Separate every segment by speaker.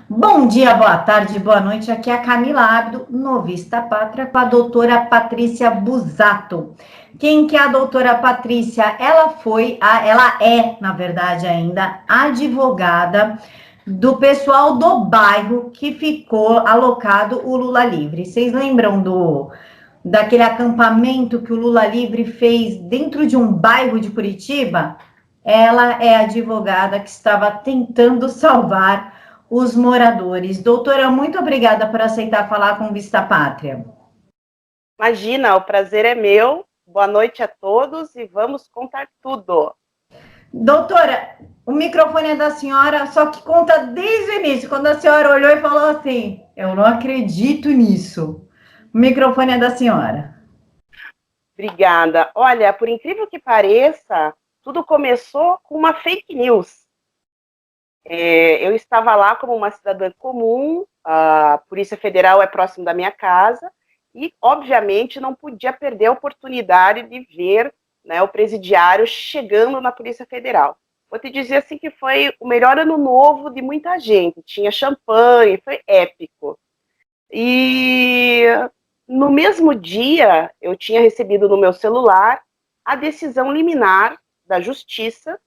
Speaker 1: Bom dia, boa tarde, boa noite. Aqui é a Camila Abdo, Novista Pátria, com a doutora Patrícia Busato. Quem que é a doutora Patrícia? Ela é, na verdade, ainda advogada do pessoal do bairro que ficou alocado o Lula Livre. Vocês lembram daquele acampamento que o Lula Livre fez dentro de um bairro de Curitiba? Ela é a advogada que estava tentando salvar os moradores. Doutora, muito obrigada por aceitar falar com Vista Pátria.
Speaker 2: Imagina, o prazer é meu. Boa noite a todos e vamos contar tudo.
Speaker 1: Doutora, o microfone é da senhora, só que conta desde o início, quando a senhora olhou e falou assim: eu não acredito nisso. O microfone é da senhora.
Speaker 2: Obrigada. Olha, por incrível que pareça, tudo começou com uma fake news. Eu estava lá como uma cidadã comum, a Polícia Federal é próximo da minha casa, e, obviamente, não podia perder a oportunidade de ver, né, o presidiário chegando na Polícia Federal. Vou te dizer assim que foi o melhor ano novo de muita gente. Tinha champanhe, foi épico. E no mesmo dia, eu tinha recebido no meu celular a decisão liminar da Justiça,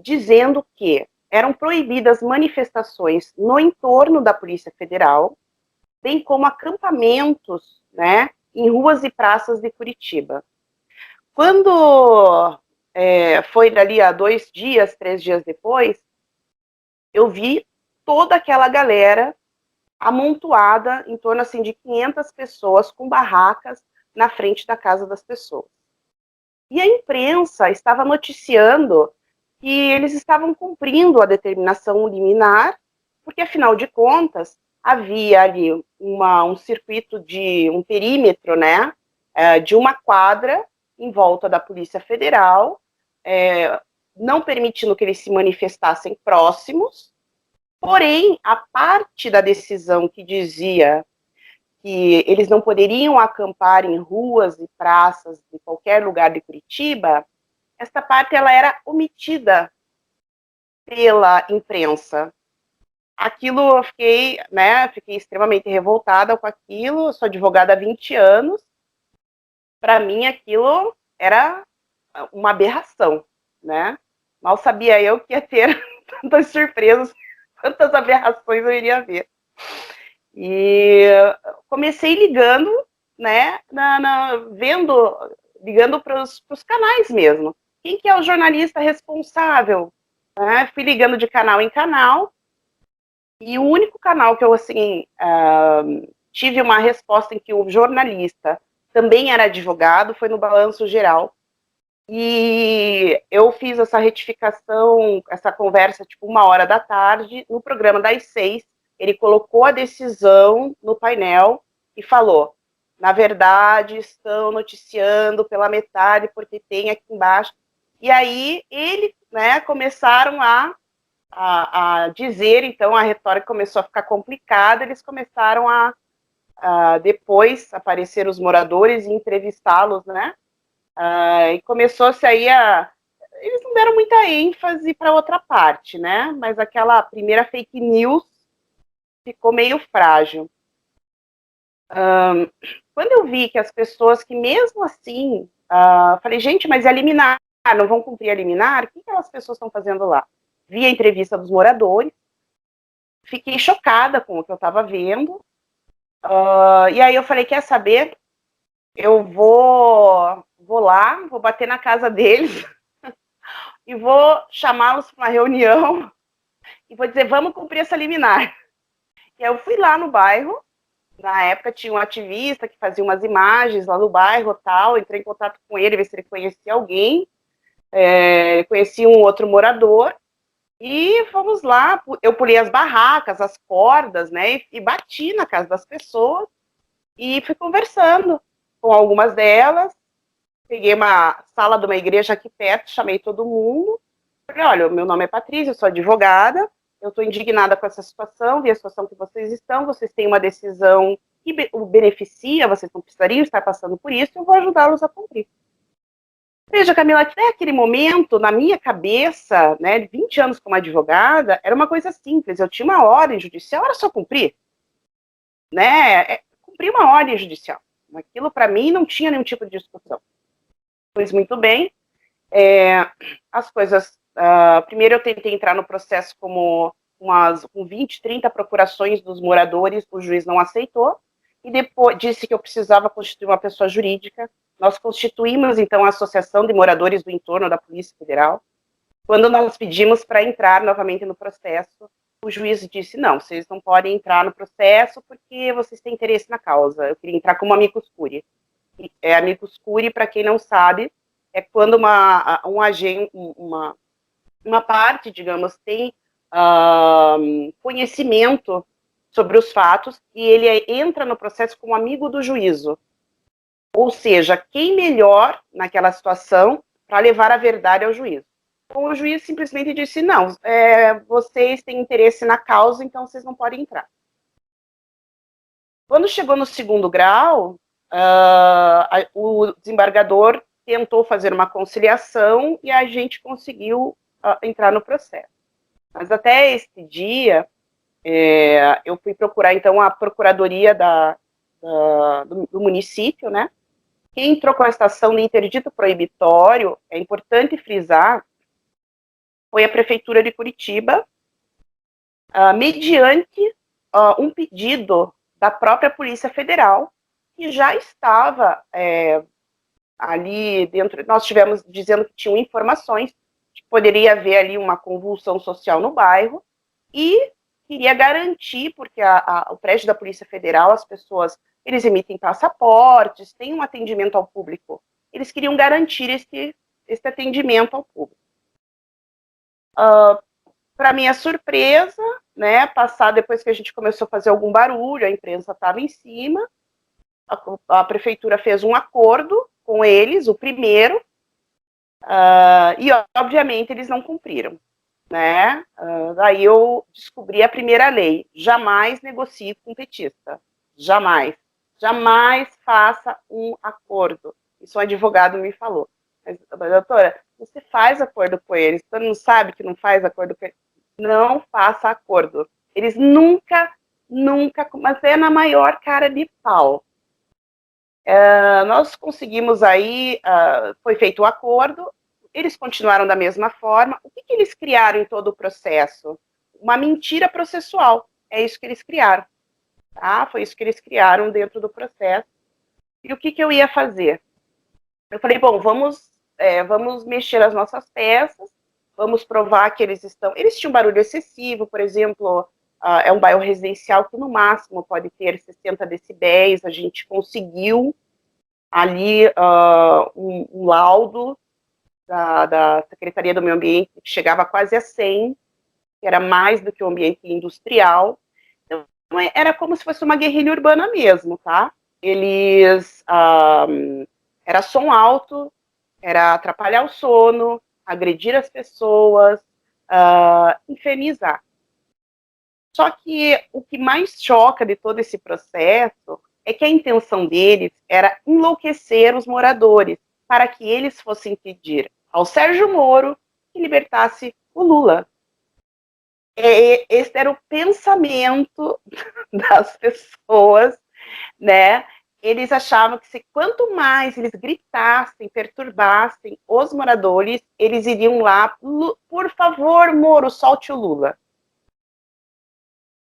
Speaker 2: dizendo que eram proibidas manifestações no entorno da Polícia Federal, bem como acampamentos, né, em ruas e praças de Curitiba. Quando foi dali a 2 dias, 3 dias depois, eu vi toda aquela galera amontoada, em torno assim, de 500 pessoas com barracas na frente da casa das pessoas. E a imprensa estava noticiando que eles estavam cumprindo a determinação liminar, porque, afinal de contas, havia ali um circuito de um perímetro, né, de uma quadra em volta da Polícia Federal, não permitindo que eles se manifestassem próximos. Porém, a parte da decisão que dizia que eles não poderiam acampar em ruas e praças de qualquer lugar de Curitiba, esta parte ela era omitida pela imprensa. Aquilo eu fiquei, né, fiquei extremamente revoltada com aquilo, eu sou advogada há 20 anos, para mim aquilo era uma aberração, né? Mal sabia eu que ia ter tantas surpresas, quantas aberrações eu iria ver. E comecei ligando, né, ligando para os canais mesmo. Quem que é o jornalista responsável? Né? Fui ligando de canal em canal, e o único canal que eu, assim, tive uma resposta em que o jornalista também era advogado foi no Balanço Geral. E eu fiz essa retificação, essa conversa, tipo, 1h da tarde, no programa das 6, ele colocou a decisão no painel e falou, na verdade, estão noticiando pela metade, porque tem aqui embaixo. E aí, né, começaram a dizer, então, a retórica começou a ficar complicada, eles começaram depois aparecer os moradores e entrevistá-los, né, e começou-se aí eles não deram muita ênfase para outra parte, né? Mas aquela primeira fake news ficou meio frágil. Quando eu vi que as pessoas que mesmo assim, falei, gente, mas é liminar, não vão cumprir a liminar? O que aquelas pessoas estão fazendo lá? Vi a entrevista dos moradores, fiquei chocada com o que eu estava vendo, e aí eu falei, quer saber? Eu vou lá, vou bater na casa deles, e vou chamá-los para uma reunião e vou dizer, vamos cumprir essa liminar. E aí eu fui lá no bairro, na época tinha um ativista que fazia umas imagens lá no bairro tal, entrei em contato com ele, ver se ele conhecia alguém, conheci um outro morador, e fomos lá, eu pulei as barracas, as cordas, né, e bati na casa das pessoas, e fui conversando com algumas delas, peguei uma sala de uma igreja aqui perto, chamei todo mundo, falei, olha, meu nome é Patrícia, eu sou advogada, eu estou indignada com essa situação, vi a situação que vocês estão, vocês têm uma decisão que o beneficia, vocês não precisariam estar passando por isso, eu vou ajudá-los a cumprir. Veja, Camila, até aquele momento, na minha cabeça, né, 20 anos como advogada, era uma coisa simples. Eu tinha uma ordem judicial, era só cumprir. Né? Cumprir uma ordem judicial. Aquilo, para mim, não tinha nenhum tipo de discussão. Pois muito bem. As coisas... primeiro eu tentei entrar no processo com 20, 30 procurações dos moradores, o juiz não aceitou, e depois disse que eu precisava constituir uma pessoa jurídica. Nós constituímos, então, a Associação de Moradores do Entorno da Polícia Federal. Quando nós pedimos para entrar novamente no processo, o juiz disse, não, vocês não podem entrar no processo porque vocês têm interesse na causa. Eu queria entrar como amicus curiae. Amicus curiae, para quem não sabe, é quando uma parte, digamos, tem conhecimento sobre os fatos e ele entra no processo como amigo do juízo. Ou seja, quem melhor naquela situação para levar a verdade ao juízo. Então, o juiz simplesmente disse, não, vocês têm interesse na causa, então vocês não podem entrar. Quando chegou no segundo grau, o desembargador tentou fazer uma conciliação e a gente conseguiu entrar no processo. Mas até esse dia, eu fui procurar, então, a procuradoria do município, né? Quem entrou com a estação de interdito proibitório, é importante frisar, foi a Prefeitura de Curitiba, mediante um pedido da própria Polícia Federal, que já estava ali dentro. Nós tivemos dizendo que tinham informações que poderia haver ali uma convulsão social no bairro, e queria garantir, porque o prédio da Polícia Federal, as pessoas, eles emitem passaportes, têm um atendimento ao público. Eles queriam garantir esse atendimento ao público. Para minha surpresa, né, depois que a gente começou a fazer algum barulho, a imprensa estava em cima, a prefeitura fez um acordo com eles, o primeiro, e obviamente eles não cumpriram, né? Daí eu descobri a primeira lei: jamais negocie com petista, jamais, jamais faça um acordo. Isso um advogado me falou. Mas, doutora, você faz acordo com eles, você não sabe que não faz acordo com eles? Não faça acordo. Eles nunca, mas é na maior cara de pau. Nós conseguimos aí, foi feito o acordo, eles continuaram da mesma forma. O que eles criaram em todo o processo? Uma mentira processual. É isso que eles criaram. Tá? Foi isso que eles criaram dentro do processo. E o que eu ia fazer? Eu falei, bom, vamos mexer as nossas peças, vamos provar que eles tinham barulho excessivo, por exemplo, é um bairro residencial que no máximo pode ter 60 decibéis, a gente conseguiu ali um laudo da Secretaria do Meio Ambiente que chegava quase a 100, que era mais do que o ambiente industrial. Então, era como se fosse uma guerrilha urbana mesmo, tá? Eles... era som alto, era atrapalhar o sono, agredir as pessoas, infernizar. Só que o que mais choca de todo esse processo é que a intenção deles era enlouquecer os moradores, para que eles fossem pedir ao Sérgio Moro que libertasse o Lula. Esse era o pensamento das pessoas, né? Eles achavam que quanto mais eles gritassem, perturbassem os moradores, eles iriam lá, por favor, Moro, solte o Lula.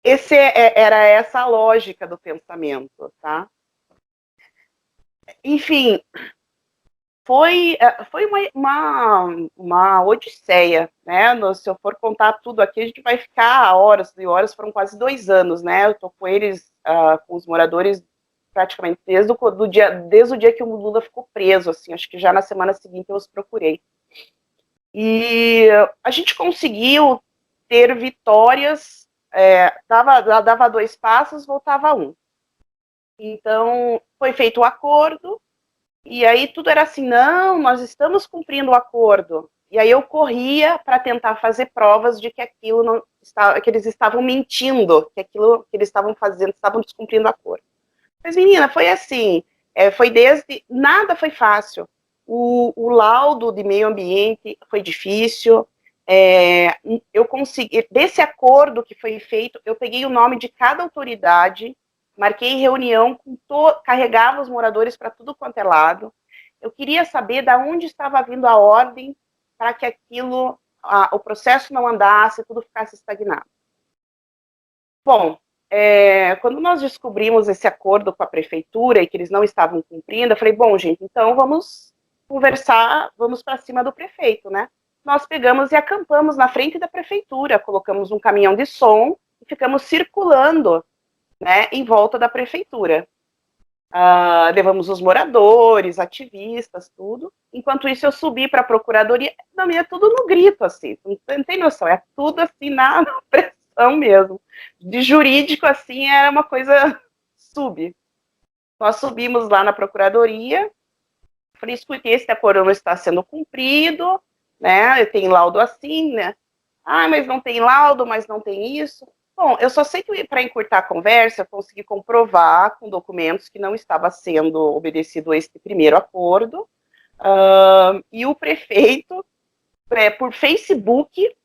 Speaker 2: Era essa a lógica do pensamento, tá? Enfim, foi uma odisseia, né? Se eu for contar tudo aqui, a gente vai ficar horas e horas, foram quase 2 anos, né? Eu tô com eles, com os moradores, praticamente desde o dia que o Lula ficou preso, assim, acho que já na semana seguinte eu os procurei. E a gente conseguiu ter vitórias, dava 2 passos, voltava 1. Então, foi feito o acordo, e aí tudo era assim, não, nós estamos cumprindo o acordo. E aí eu corria para tentar fazer provas de que aquilo não estava, que eles estavam mentindo, que aquilo que eles estavam fazendo, estavam descumprindo o acordo. Mas, menina, foi assim, nada foi fácil. O laudo de meio ambiente foi difícil. Eu consegui, desse acordo que foi feito, eu peguei o nome de cada autoridade, marquei reunião, carregava os moradores para tudo quanto é lado. Eu queria saber de onde estava vindo a ordem para que aquilo, o processo não andasse, tudo ficasse estagnado. Bom, quando nós descobrimos esse acordo com a prefeitura e que eles não estavam cumprindo, eu falei, bom, gente, então vamos conversar, vamos para cima do prefeito, né? Nós pegamos e acampamos na frente da prefeitura, colocamos um caminhão de som e ficamos circulando, né, em volta da prefeitura. Levamos os moradores, ativistas, tudo. Enquanto isso, eu subi para a procuradoria, também é tudo no grito, assim, não tem noção, é tudo assim na pressão mesmo. De jurídico, assim, era uma coisa Nós subimos lá na procuradoria, falei, escute, esse acordo não está sendo cumprido, né, eu tenho laudo assim, né, mas não tem laudo, mas não tem isso. Bom, eu só sei que para encurtar a conversa, eu consegui comprovar com documentos que não estava sendo obedecido esse primeiro acordo, e o prefeito, por Facebook,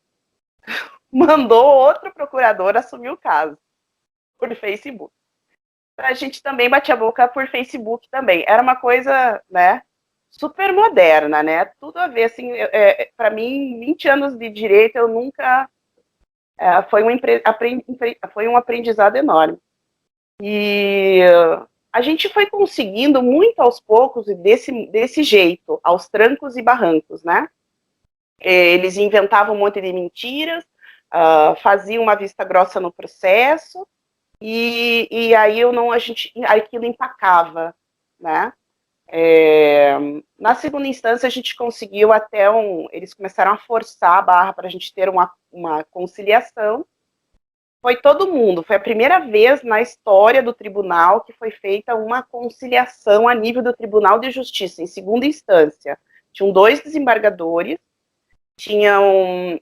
Speaker 2: mandou outro procurador assumir o caso, por Facebook. A gente também batia a boca por Facebook também. Era uma coisa, né, super moderna, né? Tudo a ver, assim, para mim, 20 anos de direito, eu nunca... foi um aprendizado enorme. E a gente foi conseguindo muito aos poucos, e desse jeito, aos trancos e barrancos, né? Eles inventavam um monte de mentiras, faziam uma vista grossa no processo, e aí aquilo empacava, né? Na segunda instância, a gente conseguiu eles começaram a forçar a barra para a gente ter uma conciliação. Foi todo mundo, foi a primeira vez na história do tribunal que foi feita uma conciliação a nível do Tribunal de Justiça, em segunda instância. Tinham 2 desembargadores, tinham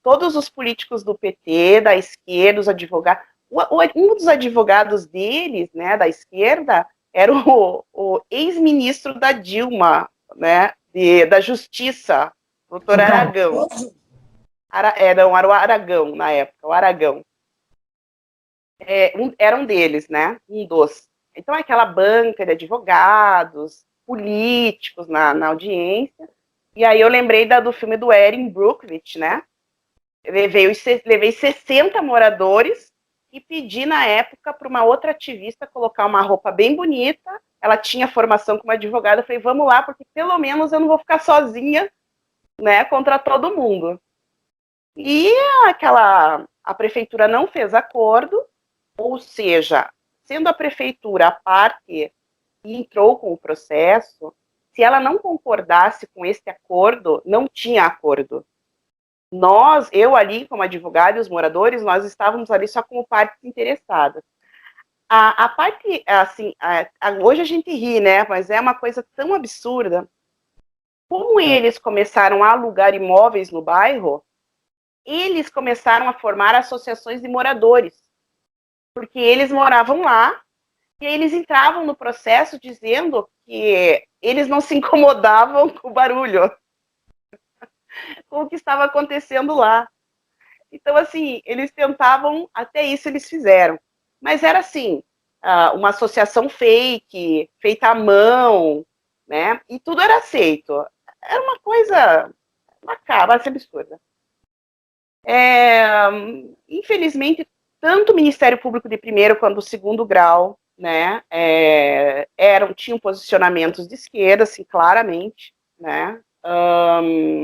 Speaker 2: todos os políticos do PT, da esquerda, os advogados. Um dos advogados deles, né, da esquerda, era o ex-ministro da Dilma, né, da Justiça, doutor Aragão. Era o Aragão, na época, o Aragão. Era um deles, né, um dos. Então, aquela banca de advogados, políticos na audiência. E aí eu lembrei do filme do Erin Brockovich, né? Levei 60 moradores e pedi, na época, para uma outra ativista colocar uma roupa bem bonita. Ela tinha formação como advogada. Eu falei, vamos lá, porque pelo menos eu não vou ficar sozinha, né, contra todo mundo. E a prefeitura não fez acordo, ou seja, sendo a prefeitura a parte que entrou com o processo, se ela não concordasse com esse acordo, não tinha acordo. Eu ali como advogada e os moradores, nós estávamos ali só como partes interessadas. A parte, assim, hoje a gente ri, né, mas é uma coisa tão absurda. Como eles começaram a alugar imóveis no bairro, eles começaram a formar associações de moradores, porque eles moravam lá, e aí eles entravam no processo dizendo que eles não se incomodavam com o barulho, com o que estava acontecendo lá. Então, assim, eles tentavam, até isso eles fizeram. Mas era assim, uma associação fake, feita à mão, né? E tudo era aceito. Era uma coisa macabra, absurda. Infelizmente, tanto o Ministério Público de primeiro quanto do segundo grau, né, tinham posicionamentos de esquerda, assim, claramente, né?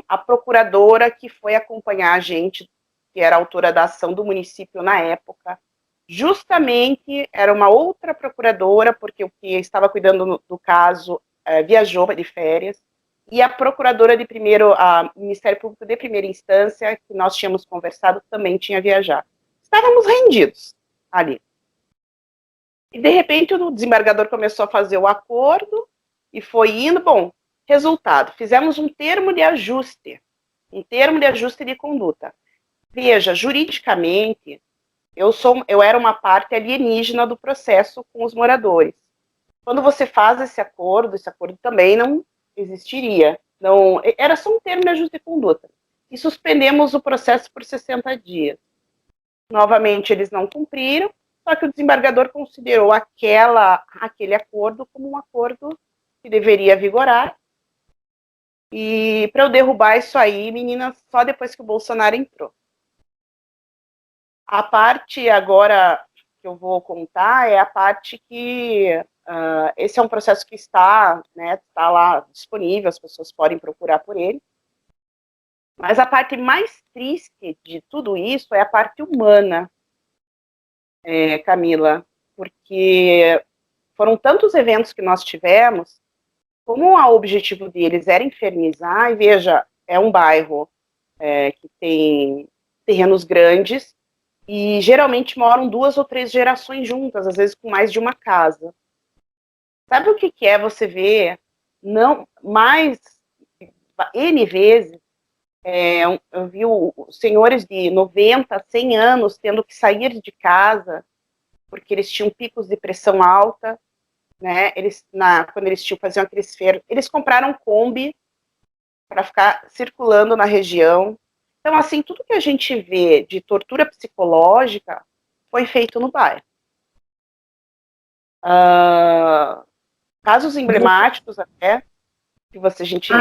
Speaker 2: A procuradora que foi acompanhar a gente, que era autora da ação do município na época, justamente era uma outra procuradora, porque o que estava cuidando do caso viajou de férias, e a procuradora de Ministério Público de primeira instância, que nós tínhamos conversado, também tinha viajado. Estávamos rendidos ali. E, de repente, o desembargador começou a fazer o acordo, e foi indo, bom, resultado, fizemos um termo de ajuste de conduta. Veja, juridicamente, eu era uma parte alienígena do processo com os moradores. Quando você faz esse acordo também não, existiria. Não, era só um termo de ajuste de conduta. E suspendemos o processo por 60 dias. Novamente, eles não cumpriram, só que o desembargador considerou aquele acordo como um acordo que deveria vigorar. E para eu derrubar isso aí, meninas, só depois que o Bolsonaro entrou. A parte agora que eu vou contar é a parte que esse é um processo que está, né, está lá disponível, as pessoas podem procurar por ele. Mas a parte mais triste de tudo isso é a parte humana, Camila, porque foram tantos eventos que nós tivemos, como o objetivo deles era infernizar, e veja, é um bairro que tem terrenos grandes, e geralmente moram 2 ou 3 gerações juntas, às vezes com mais de uma casa. Sabe o que é você ver, não mais N vezes, eu vi senhores de 90, 100 anos tendo que sair de casa porque eles tinham picos de pressão alta, né? Quando eles faziam aqueles feiros, eles compraram Kombi para ficar circulando na região. Então, assim, tudo que a gente vê de tortura psicológica foi feito no bairro. Casos emblemáticos até, que a gente...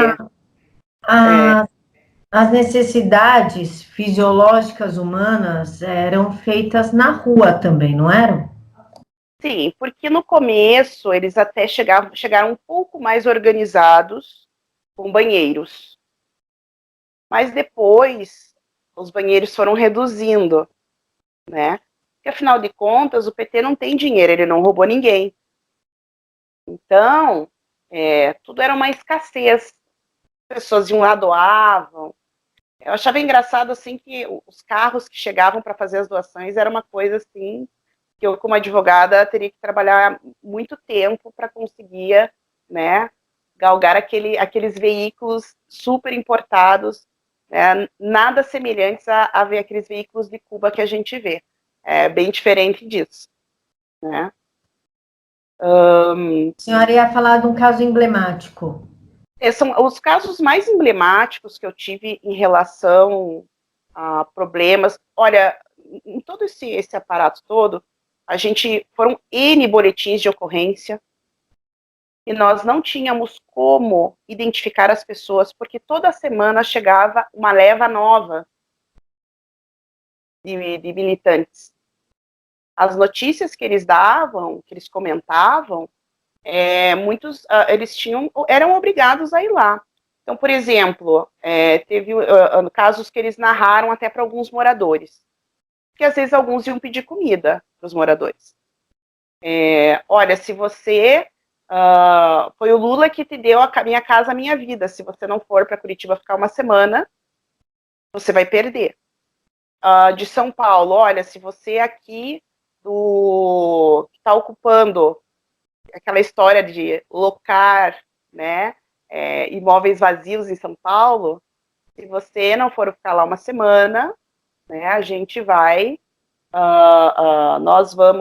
Speaker 1: As necessidades fisiológicas humanas eram feitas na rua também, não eram?
Speaker 2: Sim, porque no começo eles até chegaram um pouco mais organizados com banheiros. Mas depois os banheiros foram reduzindo, né? Porque afinal de contas o PT não tem dinheiro, ele não roubou ninguém. Então, tudo era uma escassez. As pessoas de um lado doavam. Eu achava engraçado assim que os carros que chegavam para fazer as doações era uma coisa assim que eu, como advogada, teria que trabalhar muito tempo para conseguir, né, galgar aqueles veículos super importados, né, nada semelhantes a ver aqueles veículos de Cuba que a gente vê. É bem diferente disso, né?
Speaker 1: A senhora ia falar de um caso emblemático.
Speaker 2: São os casos mais emblemáticos que eu tive em relação a problemas. Olha, em todo esse aparato todo, foram N boletins de ocorrência, e nós não tínhamos como identificar as pessoas, porque toda semana chegava uma leva nova de militantes. As notícias que eles davam, que eles comentavam, muitos eram obrigados a ir lá. Então, por exemplo, teve casos que eles narraram até para alguns moradores, que às vezes alguns iam pedir comida para os moradores. Olha, se você... foi o Lula que te deu a minha casa, a minha vida. Se você não for para Curitiba ficar uma semana, você vai perder. De São Paulo, olha, se você aqui que está ocupando aquela história de locar, né, imóveis vazios em São Paulo, se você não for ficar lá uma semana, né, a gente vai,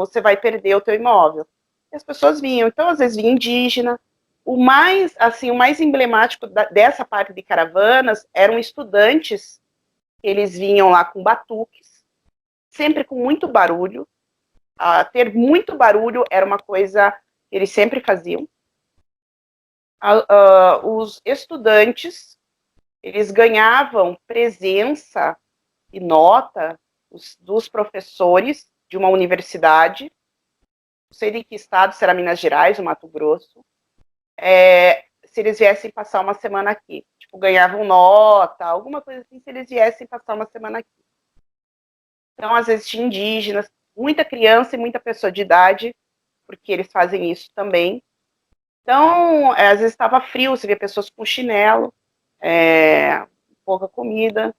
Speaker 2: você vai perder o teu imóvel. E as pessoas vinham, então às vezes vinha indígena. O mais emblemático dessa parte de caravanas eram estudantes, eles vinham lá com batuques, sempre com muito barulho. Ter muito barulho era uma coisa que eles sempre faziam. Os estudantes, eles ganhavam presença e nota dos professores de uma universidade, não sei de que estado, se era Minas Gerais ou Mato Grosso, se eles viessem passar uma semana aqui. Tipo, ganhavam nota, alguma coisa assim, se eles viessem passar uma semana aqui. Então, às vezes, tinha indígenas, muita criança e muita pessoa de idade, porque eles fazem isso também. Então, às vezes estava frio, você via pessoas com chinelo, pouca comida.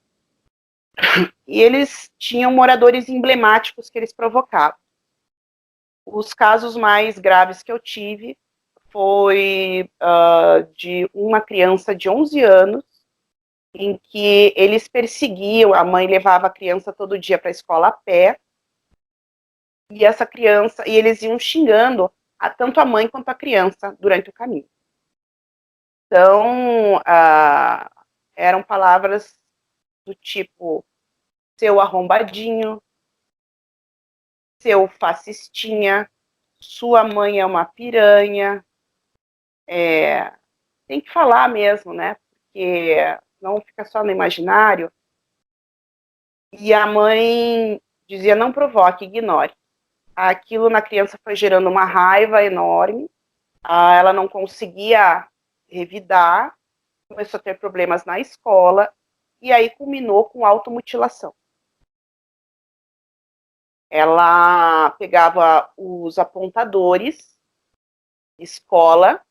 Speaker 2: E eles tinham moradores emblemáticos que eles provocavam. Os casos mais graves que eu tive foi de uma criança de 11 anos, em que eles perseguiam, a mãe levava a criança todo dia para a escola a pé, e essa criança, e eles iam xingando tanto a mãe quanto a criança durante o caminho. Então, eram palavras do tipo, seu arrombadinho, seu fascistinha, sua mãe é uma piranha. Tem que falar mesmo, né? Porque não fica só no imaginário. E a mãe dizia, não provoque, ignore. Aquilo na criança foi gerando uma raiva enorme. Ela não conseguia revidar, começou a ter problemas na escola, e aí culminou com automutilação. Ela pegava os apontadores, escola,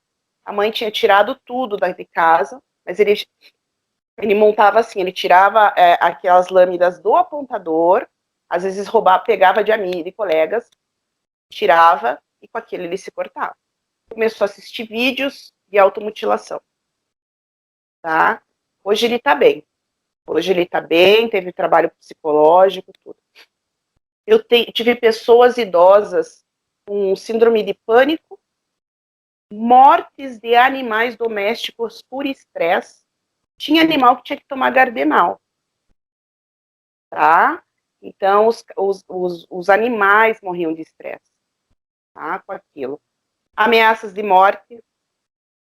Speaker 2: a mãe tinha tirado tudo de casa, mas ele montava assim, ele tirava aquelas lâminas do apontador, às vezes roubava, pegava de amigos e colegas, tirava, e com aquilo ele se cortava. Começou a assistir vídeos de automutilação. Tá? Hoje ele tá bem. Hoje ele tá bem, teve trabalho psicológico, tudo. Eu tive pessoas idosas com síndrome de pânico, mortes de animais domésticos por estresse. Tinha animal que tinha que tomar Gardenal. Tá? Então, os animais morriam de estresse, tá? Com aquilo. Ameaças de morte.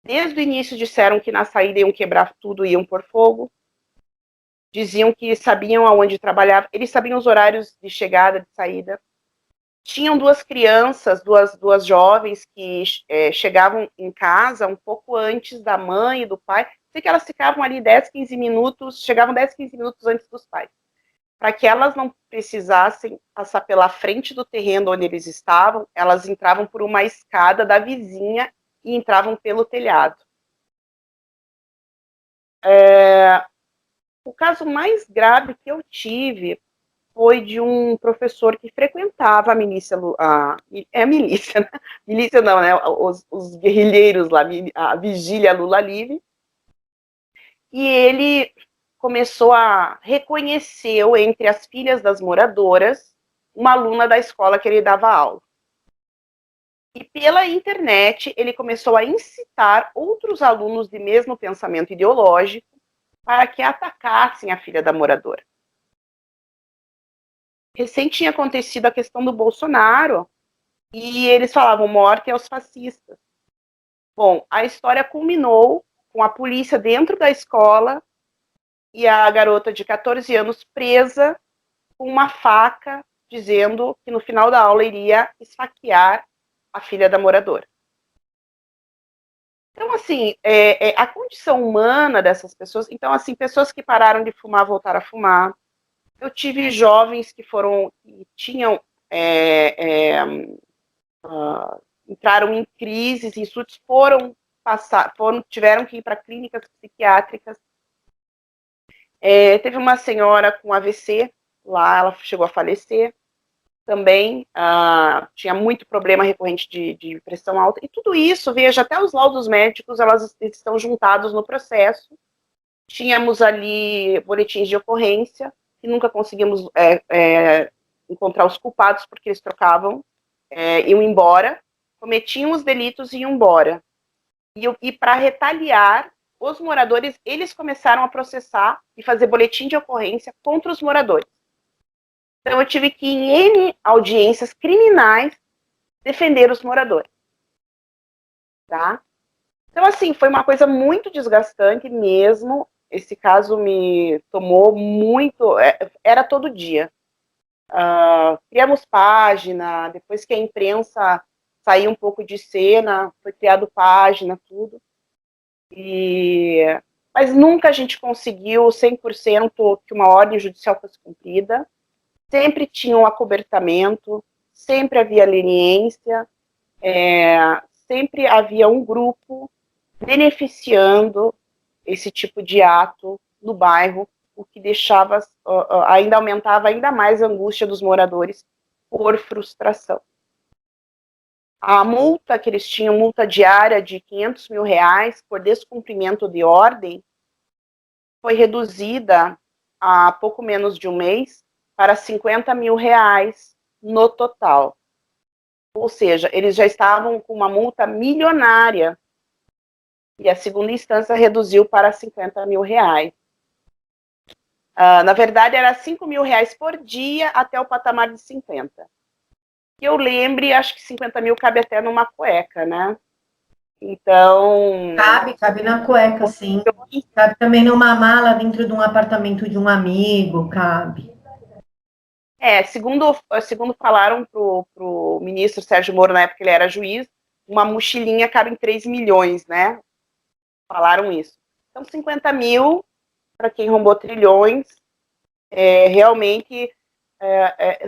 Speaker 2: Desde o início disseram que na saída iam quebrar tudo, iam por fogo. Diziam que sabiam aonde trabalhava, eles sabiam os horários de chegada, de saída. Tinham duas crianças, duas jovens que chegavam em casa um pouco antes da mãe e do pai. Sei que elas ficavam ali 10, 15 minutos, chegavam 10, 15 minutos antes dos pais, para que elas não precisassem passar pela frente do terreno onde eles estavam, elas entravam por uma escada da vizinha e entravam pelo telhado. O caso mais grave que eu tive foi de um professor que frequentava a milícia, a milícia, né? Milícia não, né? Os guerrilheiros lá, a vigília Lula Livre, e ele começou a reconhecer entre as filhas das moradoras uma aluna da escola que ele dava aula. E pela internet ele começou a incitar outros alunos de mesmo pensamento ideológico para que atacassem a filha da moradora. Recém tinha acontecido a questão do Bolsonaro e eles falavam morte aos fascistas. Bom, a história culminou com a polícia dentro da escola e a garota de 14 anos presa com uma faca, dizendo que no final da aula iria esfaquear a filha da moradora. Então, assim, a condição humana dessas pessoas... Então, assim, pessoas que pararam de fumar voltaram a fumar. Eu tive jovens que tinham... entraram em crises, em surtos, tiveram que ir para clínicas psiquiátricas. Teve uma senhora com AVC, lá ela chegou a falecer, também tinha muito problema recorrente de pressão alta, e tudo isso, veja, até os laudos médicos, elas estão juntados no processo. Tínhamos ali boletins de ocorrência, e nunca conseguimos encontrar os culpados, porque eles trocavam, iam embora, cometiam os delitos e iam embora. E para retaliar, os moradores, eles começaram a processar e fazer boletim de ocorrência contra os moradores. Então, eu tive que, em N audiências criminais, defender os moradores. Tá? Então, assim, foi uma coisa muito desgastante mesmo. Esse caso me tomou muito... Era todo dia. Criamos página, depois que a imprensa saiu um pouco de cena, foi criado página, tudo. Mas nunca a gente conseguiu 100% que uma ordem judicial fosse cumprida. Sempre tinha um acobertamento, sempre havia leniência, sempre havia um grupo beneficiando esse tipo de ato no bairro, o que deixava, ainda aumentava ainda mais a angústia dos moradores por frustração. A multa que eles tinham, multa diária de R$500 mil por descumprimento de ordem, foi reduzida há pouco menos de um mês para R$50 mil no total. Ou seja, eles já estavam com uma multa milionária E a segunda instância reduziu para 50 mil reais. Na verdade, era 5 mil reais por dia até o patamar de 50. Que eu lembre, acho que 50 mil cabe até numa cueca, né? Então...
Speaker 1: Cabe na cueca, sim. Cabe também numa mala dentro de um apartamento de um amigo, cabe.
Speaker 2: Segundo falaram pro ministro Sérgio Moro, na época que ele era juiz, uma mochilinha cabe em 3 milhões, né? Falaram isso. Então, 50 mil, para quem roubou trilhões, realmente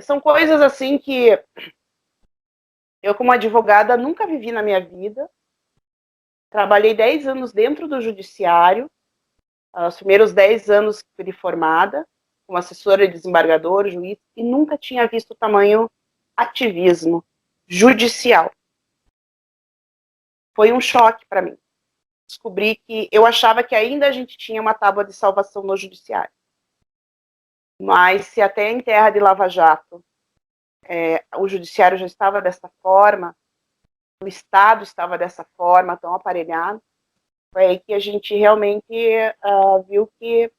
Speaker 2: são coisas assim que eu, como advogada, nunca vivi na minha vida. Trabalhei 10 anos dentro do judiciário, os primeiros 10 anos que fui formada, como assessora de desembargador, juiz, e nunca tinha visto tamanho ativismo judicial. Foi um choque para mim. Descobri que eu achava que ainda a gente tinha uma tábua de salvação no judiciário. Mas se até em terra de Lava Jato o judiciário já estava dessa forma, o Estado estava dessa forma, tão aparelhado, foi aí que a gente realmente viu que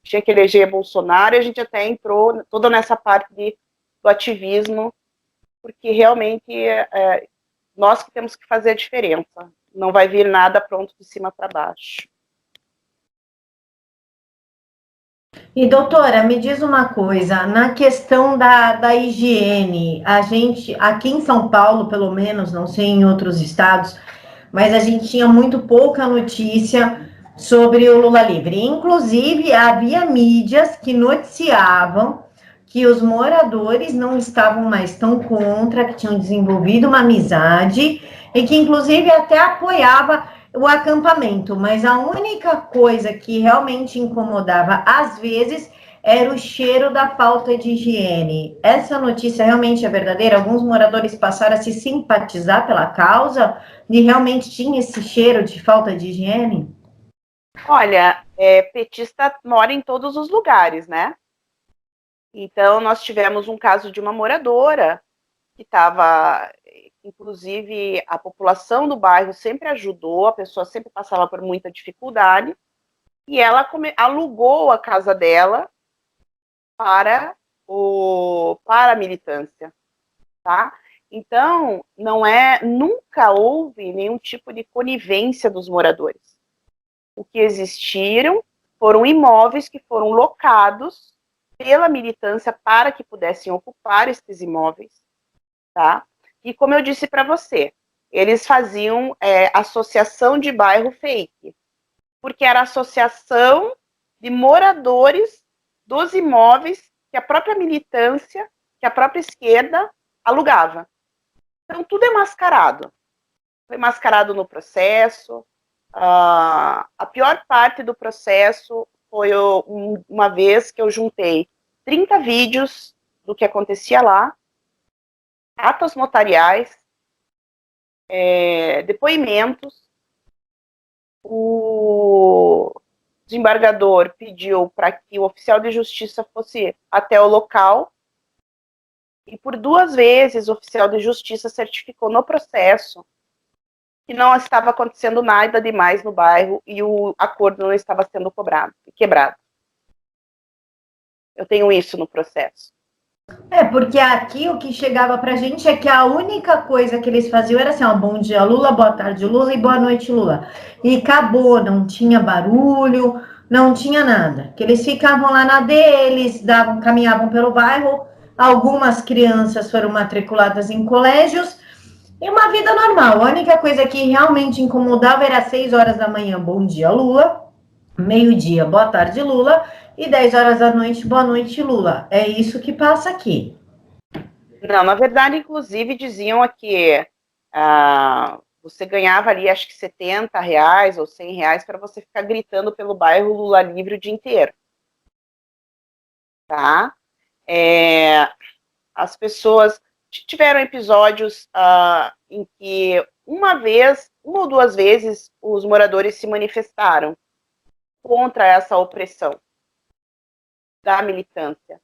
Speaker 2: tinha que eleger Bolsonaro, e a gente até entrou toda nessa parte do ativismo, porque realmente nós que temos que fazer a diferença. Não vai vir nada pronto de cima para baixo.
Speaker 1: E, doutora, me diz uma coisa, na questão da higiene, a gente, aqui em São Paulo, pelo menos, não sei em outros estados, mas a gente tinha muito pouca notícia sobre o Lula livre. Inclusive, havia mídias que noticiavam que os moradores não estavam mais tão contra, que tinham desenvolvido uma amizade e que, inclusive, até apoiava o acampamento. Mas a única coisa que realmente incomodava, às vezes, era o cheiro da falta de higiene. Essa notícia realmente é verdadeira? Alguns moradores passaram a se simpatizar pela causa e realmente tinha esse cheiro de falta de higiene?
Speaker 2: Olha, petista mora em todos os lugares, né? Então, nós tivemos um caso de uma moradora que estava, inclusive, a população do bairro sempre ajudou, a pessoa sempre passava por muita dificuldade, e ela alugou a casa dela para a militância, tá? Então, nunca houve nenhum tipo de conivência dos moradores. O que existiram foram imóveis que foram locados pela militância para que pudessem ocupar esses imóveis, tá? E como eu disse para você, eles faziam associação de bairro fake, porque era associação de moradores dos imóveis que a própria militância, que a própria esquerda alugava. Então, tudo é mascarado. Foi mascarado no processo. A pior parte do processo foi uma vez que eu juntei 30 vídeos do que acontecia lá, atos notariais, depoimentos. O desembargador pediu para que o oficial de justiça fosse até o local, e por 2 vezes o oficial de justiça certificou no processo que não estava acontecendo nada demais no bairro e o acordo não estava sendo quebrado. Eu tenho isso no processo.
Speaker 1: Porque aqui o que chegava pra gente é que a única coisa que eles faziam era assim, ó, bom dia Lula, boa tarde Lula e boa noite Lula. E acabou, não tinha barulho, não tinha nada. Que eles ficavam lá na deles, caminhavam pelo bairro, algumas crianças foram matriculadas em colégios, e uma vida normal. A única coisa que realmente incomodava era 6 horas da manhã, bom dia Lula, meio-dia, boa tarde Lula, e 10 horas da noite, boa noite Lula. É isso que passa aqui.
Speaker 2: Não, na verdade, inclusive, diziam que você ganhava ali, acho que R$70 ou R$100 para você ficar gritando pelo bairro Lula livre o dia inteiro. Tá? As pessoas tiveram episódios em que uma ou 2 vezes, os moradores se manifestaram contra essa opressão da militância.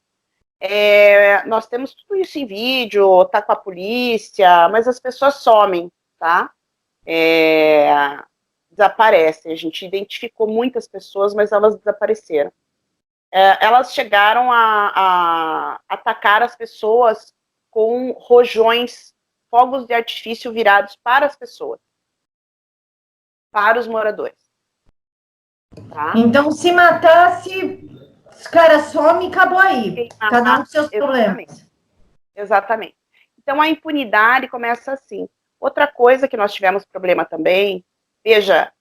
Speaker 2: Nós temos tudo isso em vídeo, tá com a polícia, mas as pessoas somem, tá? desaparecem. A gente identificou muitas pessoas, mas elas desapareceram. Elas chegaram a atacar as pessoas com rojões, fogos de artifício virados para as pessoas, para os moradores. Tá?
Speaker 1: Então, se matasse, os caras somem e acabou aí. Cada um com seus problemas.
Speaker 2: Exatamente. Então, a impunidade começa assim. Outra coisa que nós tivemos problema também, veja,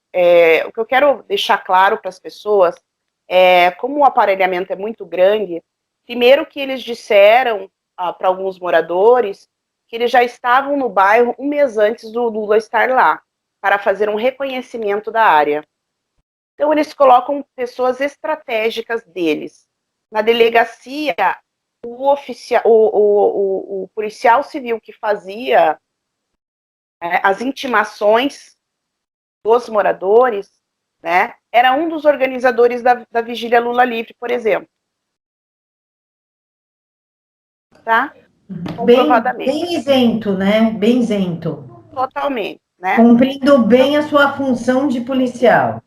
Speaker 2: o que eu quero deixar claro para as pessoas, como o aparelhamento é muito grande, primeiro que eles disseram para alguns moradores que eles já estavam no bairro um mês antes do Lula estar lá, para fazer um reconhecimento da área. Então, eles colocam pessoas estratégicas deles. Na delegacia, o policial civil que fazia as intimações dos moradores, né, era um dos organizadores da Vigília Lula Livre, por exemplo. Tá?
Speaker 1: Bem isento, né? Bem isento.
Speaker 2: Totalmente, né?
Speaker 1: Cumprindo bem a sua função de policial.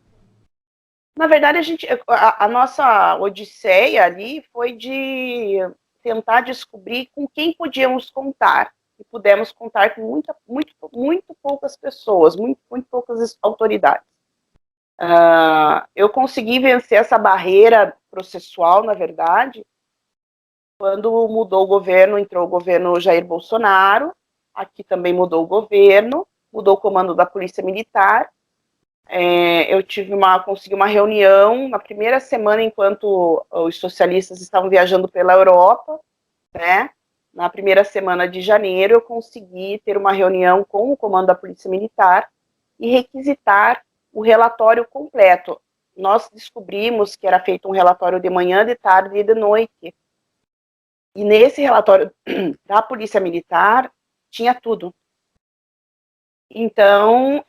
Speaker 2: Na verdade, a nossa odisseia ali foi de tentar descobrir com quem podíamos contar. E pudemos contar com muito poucas pessoas, muito poucas autoridades. Eu consegui vencer essa barreira processual, na verdade, quando mudou o governo, entrou o governo Jair Bolsonaro, aqui também mudou o governo, mudou o comando da Polícia Militar. Eu consegui uma reunião na primeira semana, enquanto os socialistas estavam viajando pela Europa, né? Na primeira semana de janeiro, eu consegui ter uma reunião com o comando da Polícia Militar e requisitar o relatório completo. Nós descobrimos que era feito um relatório de manhã, de tarde e de noite. E nesse relatório da Polícia Militar tinha tudo. Então,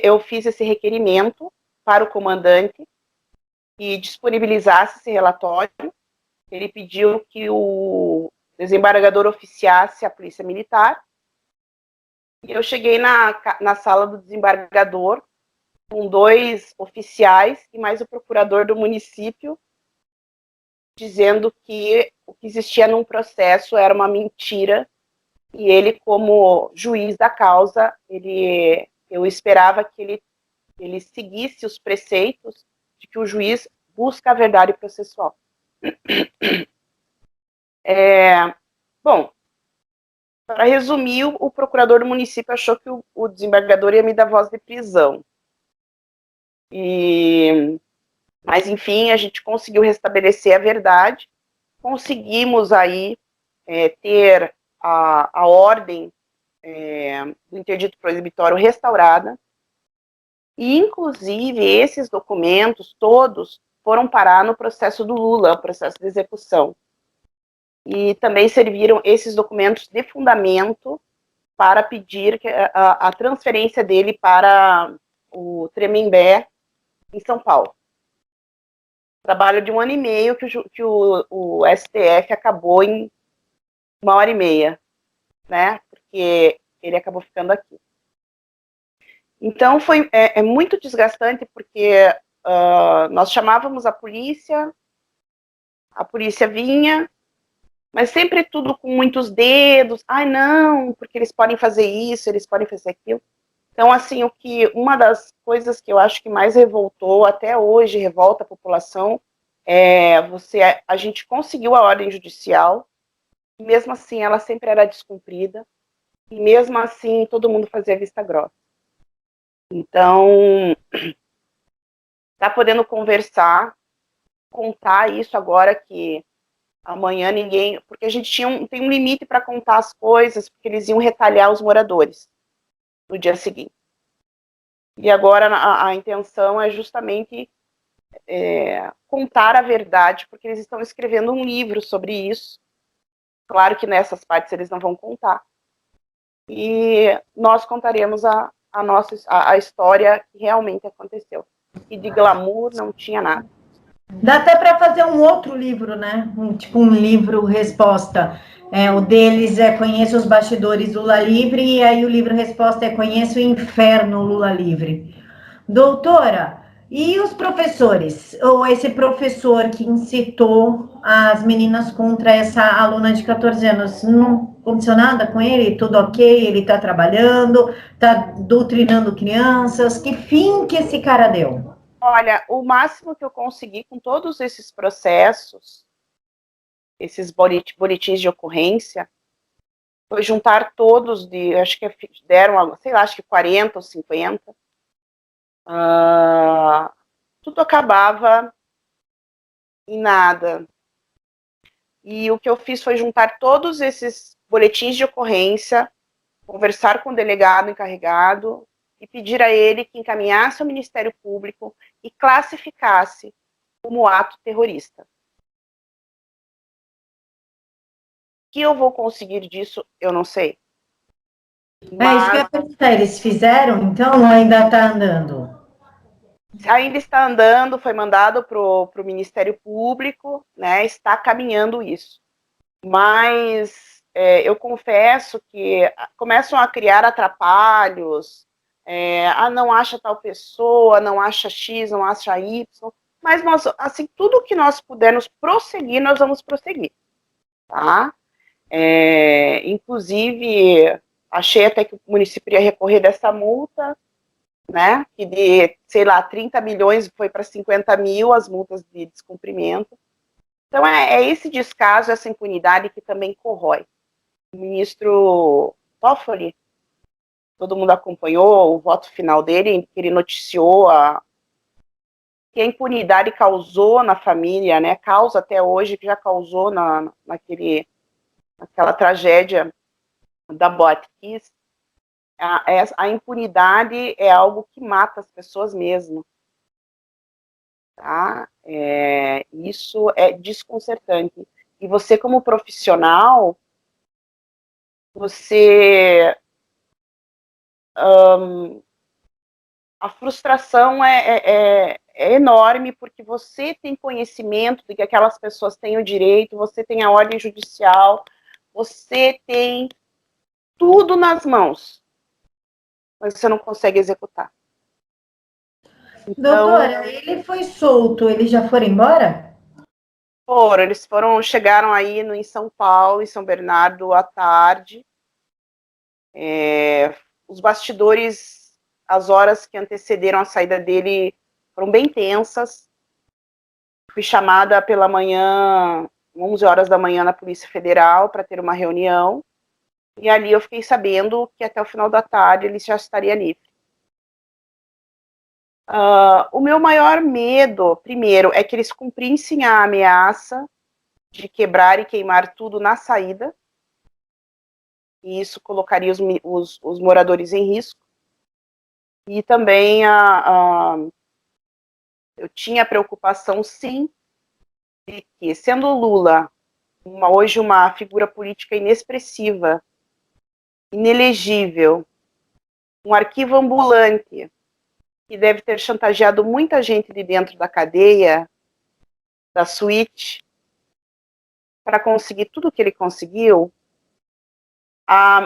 Speaker 2: eu fiz esse requerimento para o comandante que disponibilizasse esse relatório. Ele pediu que o desembargador oficiasse a Polícia Militar. E eu cheguei na sala do desembargador com 2 oficiais e mais o procurador do município, dizendo que o que existia num processo era uma mentira, e ele, como juiz da causa, eu esperava que ele seguisse os preceitos de que o juiz busca a verdade processual. Bom, para resumir, o procurador do município achou que o desembargador ia me dar voz de prisão. Mas, enfim, a gente conseguiu restabelecer a verdade, conseguimos aí ter a ordem do interdito proibitório restaurada, e, inclusive, esses documentos todos foram parar no processo do Lula, o processo de execução. E também serviram esses documentos de fundamento para pedir a transferência dele para o Tremembé, em São Paulo. Trabalho de 1 ano e meio que o STF acabou em 1 hora e meia, né? Porque ele acabou ficando aqui. Então, é muito desgastante, porque nós chamávamos a polícia vinha, mas sempre tudo com muitos dedos. Ai, não, porque eles podem fazer isso, eles podem fazer aquilo. Então, assim, uma das coisas que eu acho que mais revoltou, até hoje revolta a população, a gente conseguiu a ordem judicial, e mesmo assim ela sempre era descumprida, e mesmo assim todo mundo fazia vista grossa. Então, tá podendo conversar, contar isso agora que amanhã ninguém... Porque a gente tem um limite para contar as coisas, porque eles iam retalhar os moradores no dia seguinte. E agora a intenção é justamente contar a verdade, porque eles estão escrevendo um livro sobre isso. Claro que nessas partes eles não vão contar. E nós contaremos a história que realmente aconteceu. E de glamour não tinha nada.
Speaker 1: Dá até para fazer um outro livro, né? Tipo um livro resposta. O deles é Conheço os Bastidores Lula Livre, e aí o livro resposta é Conheço o Inferno Lula Livre. Doutora, e os professores? Ou esse professor que incitou as meninas contra essa aluna de 14 anos, não aconteceu nada com ele? Tudo ok? Ele está trabalhando, está doutrinando crianças? Que fim que esse cara deu?
Speaker 2: Olha, o máximo que eu consegui com todos esses processos, esses boletins de ocorrência, foi juntar todos acho que deram, sei lá, acho que 40 ou 50. Tudo acabava em nada. E o que eu fiz foi juntar todos esses boletins de ocorrência, conversar com o delegado encarregado e pedir a ele que encaminhasse ao Ministério Público e classificasse como ato terrorista. O que eu vou conseguir disso, eu não sei.
Speaker 1: Mas... isso que eu ia perguntar, eles fizeram, então, ou ainda está andando?
Speaker 2: Ainda está andando, foi mandado para o Ministério Público, né, está caminhando isso. Mas eu confesso que começam a criar atrapalhos, não acha tal pessoa, não acha X, não acha Y, mas nós, assim, tudo que nós pudermos prosseguir, nós vamos prosseguir, tá? Inclusive, achei até que o município ia recorrer dessa multa, né, que de, sei lá, 30 milhões foi para 50 mil as multas de descumprimento. Então, é esse descaso, essa impunidade que também corrói. O ministro Toffoli, todo mundo acompanhou o voto final dele, ele noticiou que a impunidade causou na família, né, causa até hoje, que já causou naquela tragédia da Boate Kiss. A impunidade é algo que mata as pessoas mesmo. Tá? Isso é desconcertante. E você, como profissional, a frustração é enorme, porque você tem conhecimento de que aquelas pessoas têm o direito, você tem a ordem judicial, você tem tudo nas mãos, mas você não consegue executar.
Speaker 1: Então, doutora, ele foi solto, eles já foram embora?
Speaker 2: Eles chegaram aí em São Paulo, em São Bernardo, à tarde. Os bastidores, as horas que antecederam a saída dele foram bem tensas. Fui chamada pela manhã, 11 horas da manhã, na Polícia Federal para ter uma reunião. E ali eu fiquei sabendo que até o final da tarde ele já estaria livre. O meu maior medo, primeiro, é que eles cumprissem a ameaça de quebrar e queimar tudo na saída. E isso colocaria os moradores em risco. E também eu tinha preocupação, sim, de que, sendo Lula hoje uma figura política inexpressiva, inelegível, um arquivo ambulante, que deve ter chantageado muita gente de dentro da cadeia, da suíte, para conseguir tudo o que ele conseguiu,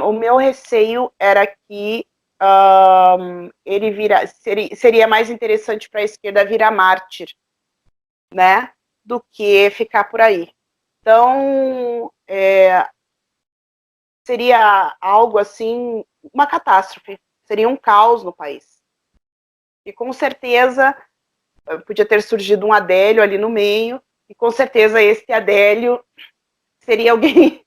Speaker 2: o meu receio era que ele seria mais interessante para a esquerda virar mártir, né, do que ficar por aí. Então, seria algo assim, uma catástrofe, seria um caos no país. E com certeza podia ter surgido um Adélio ali no meio, e com certeza esse Adélio seria alguém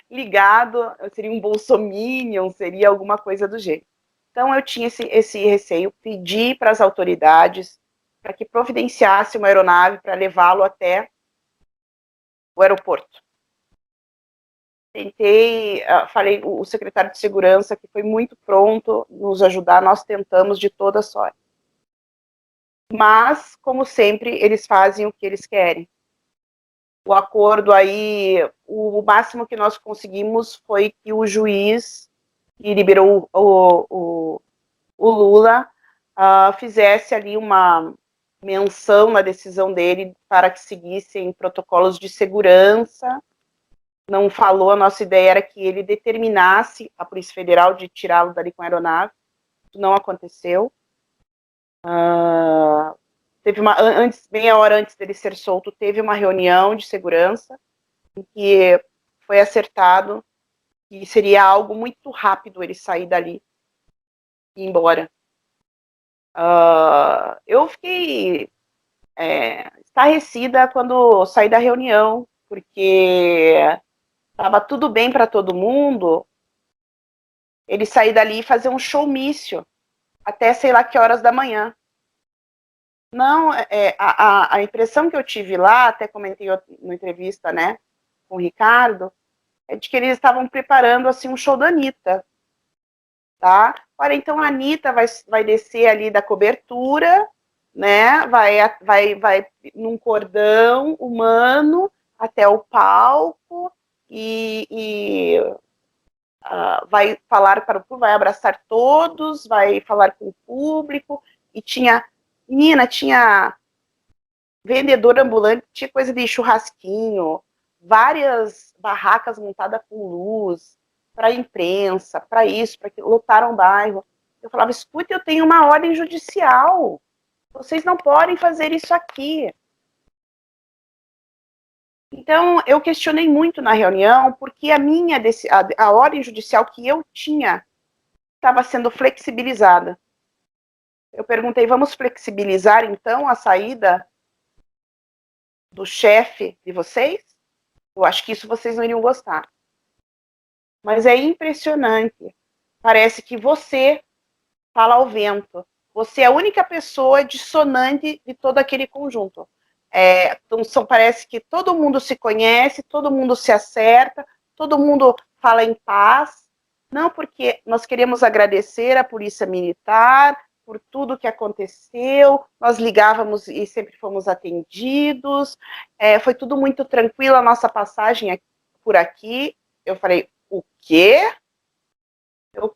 Speaker 2: ligado, seria um bolsominion, seria alguma coisa do jeito. Então eu tinha esse receio, pedi para as autoridades para que providenciasse uma aeronave para levá-lo até o aeroporto. Tentei, falei, o secretário de segurança, que foi muito pronto nos ajudar, nós tentamos de toda sorte. Mas, como sempre, eles fazem o que eles querem. O acordo aí, o máximo que nós conseguimos foi que o juiz que liberou o Lula fizesse ali uma menção na decisão dele para que seguissem protocolos de segurança não falou, a nossa ideia era que ele determinasse a Polícia Federal de tirá-lo dali com a aeronave. Isso não aconteceu. Teve meia hora antes dele ser solto, teve uma reunião de segurança em que foi acertado que seria algo muito rápido ele sair dali e ir embora. Eu fiquei estarrecida quando saí da reunião, porque estava tudo bem para todo mundo, ele sair dali e fazer um showmício até sei lá que horas da manhã. Não, a impressão que eu tive lá, até comentei na entrevista, né, com o Ricardo, é de que eles estavam preparando assim um show da Anitta, tá? Olha, então a Anitta vai descer ali da cobertura, né, vai num cordão humano até o palco e vai falar para o público, vai abraçar todos, vai falar com o público, e tinha vendedor ambulante, tinha coisa de churrasquinho, várias barracas montadas com luz, para a imprensa, para isso, para que lotaram o bairro. Eu falava, escute, eu tenho uma ordem judicial, vocês não podem fazer isso aqui. Então, eu questionei muito na reunião, porque a ordem judicial que eu tinha estava sendo flexibilizada. Eu perguntei, vamos flexibilizar, então, a saída do chefe de vocês? Eu acho que isso vocês não iriam gostar. Mas é impressionante. Parece que você fala ao vento. Você é a única pessoa dissonante de todo aquele conjunto. Então, parece que todo mundo se conhece, todo mundo se acerta, todo mundo fala em paz. Não, porque nós queremos agradecer à Polícia Militar por tudo que aconteceu, nós ligávamos e sempre fomos atendidos, foi tudo muito tranquilo a nossa passagem por aqui. Eu falei, o quê? Eu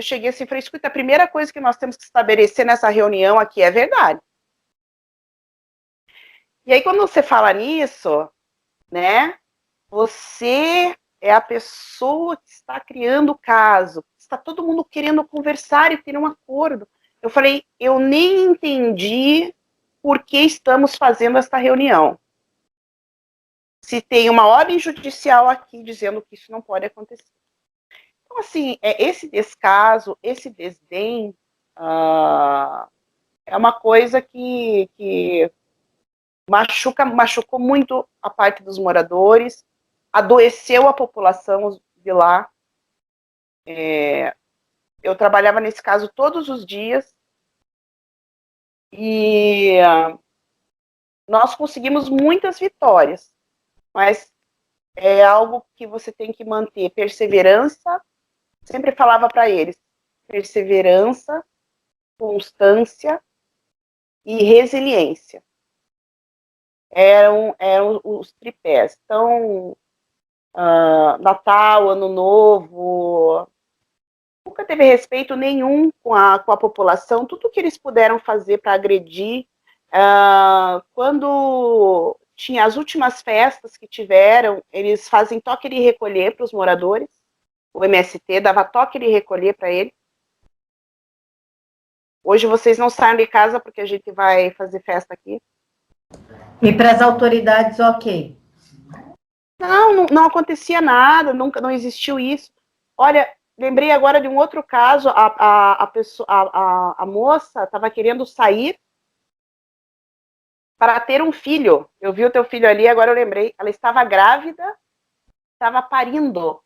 Speaker 2: cheguei assim e falei, escuta, a primeira coisa que nós temos que estabelecer nessa reunião aqui é verdade. E aí, quando você fala nisso, né, você é a pessoa que está criando o caso, está todo mundo querendo conversar e ter um acordo. Eu falei, eu nem entendi por que estamos fazendo esta reunião. Se tem uma ordem judicial aqui dizendo que isso não pode acontecer. Então, assim, esse descaso, esse desdém, é uma coisa que machucou muito a parte dos moradores, adoeceu a população de lá. Eu trabalhava nesse caso todos os dias e nós conseguimos muitas vitórias, mas é algo que você tem que manter perseverança. Sempre falava para eles, perseverança, constância e resiliência. Eram os tripés. Então, Natal, Ano Novo, nunca teve respeito nenhum com a população, tudo que eles puderam fazer para agredir. Quando tinha as últimas festas que tiveram, eles fazem toque de recolher para os moradores, o MST dava toque de recolher para eles. Hoje vocês não saem de casa porque a gente vai fazer festa aqui.
Speaker 1: E para as autoridades, ok?
Speaker 2: Não acontecia nada, nunca, não existiu isso. Olha, lembrei agora de um outro caso, a moça estava querendo sair para ter um filho. Eu vi o teu filho ali, agora eu lembrei. Ela estava grávida, estava parindo.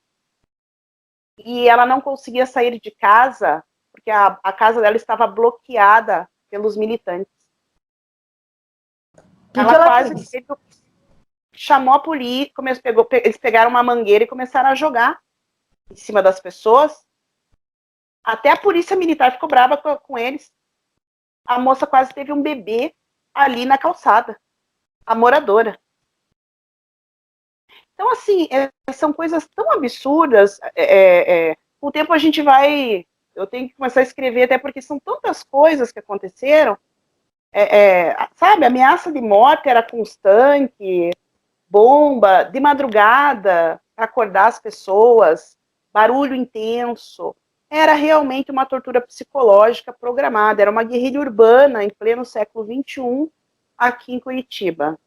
Speaker 2: E ela não conseguia sair de casa, porque a casa dela estava bloqueada pelos militantes. Ela quase chamou a polícia, eles pegaram uma mangueira e começaram a jogar em cima das pessoas. Até a polícia militar ficou brava com eles. A moça quase teve um bebê ali na calçada, a moradora. Então, assim, são coisas tão absurdas. Com o tempo a gente vai... Eu tenho que começar a escrever, até porque são tantas coisas que aconteceram. Sabe, a ameaça de morte era constante. bomba de madrugada para acordar as pessoas, barulho intenso. Era realmente uma tortura psicológica programada, era uma guerrilha urbana em pleno século XXI aqui em Curitiba.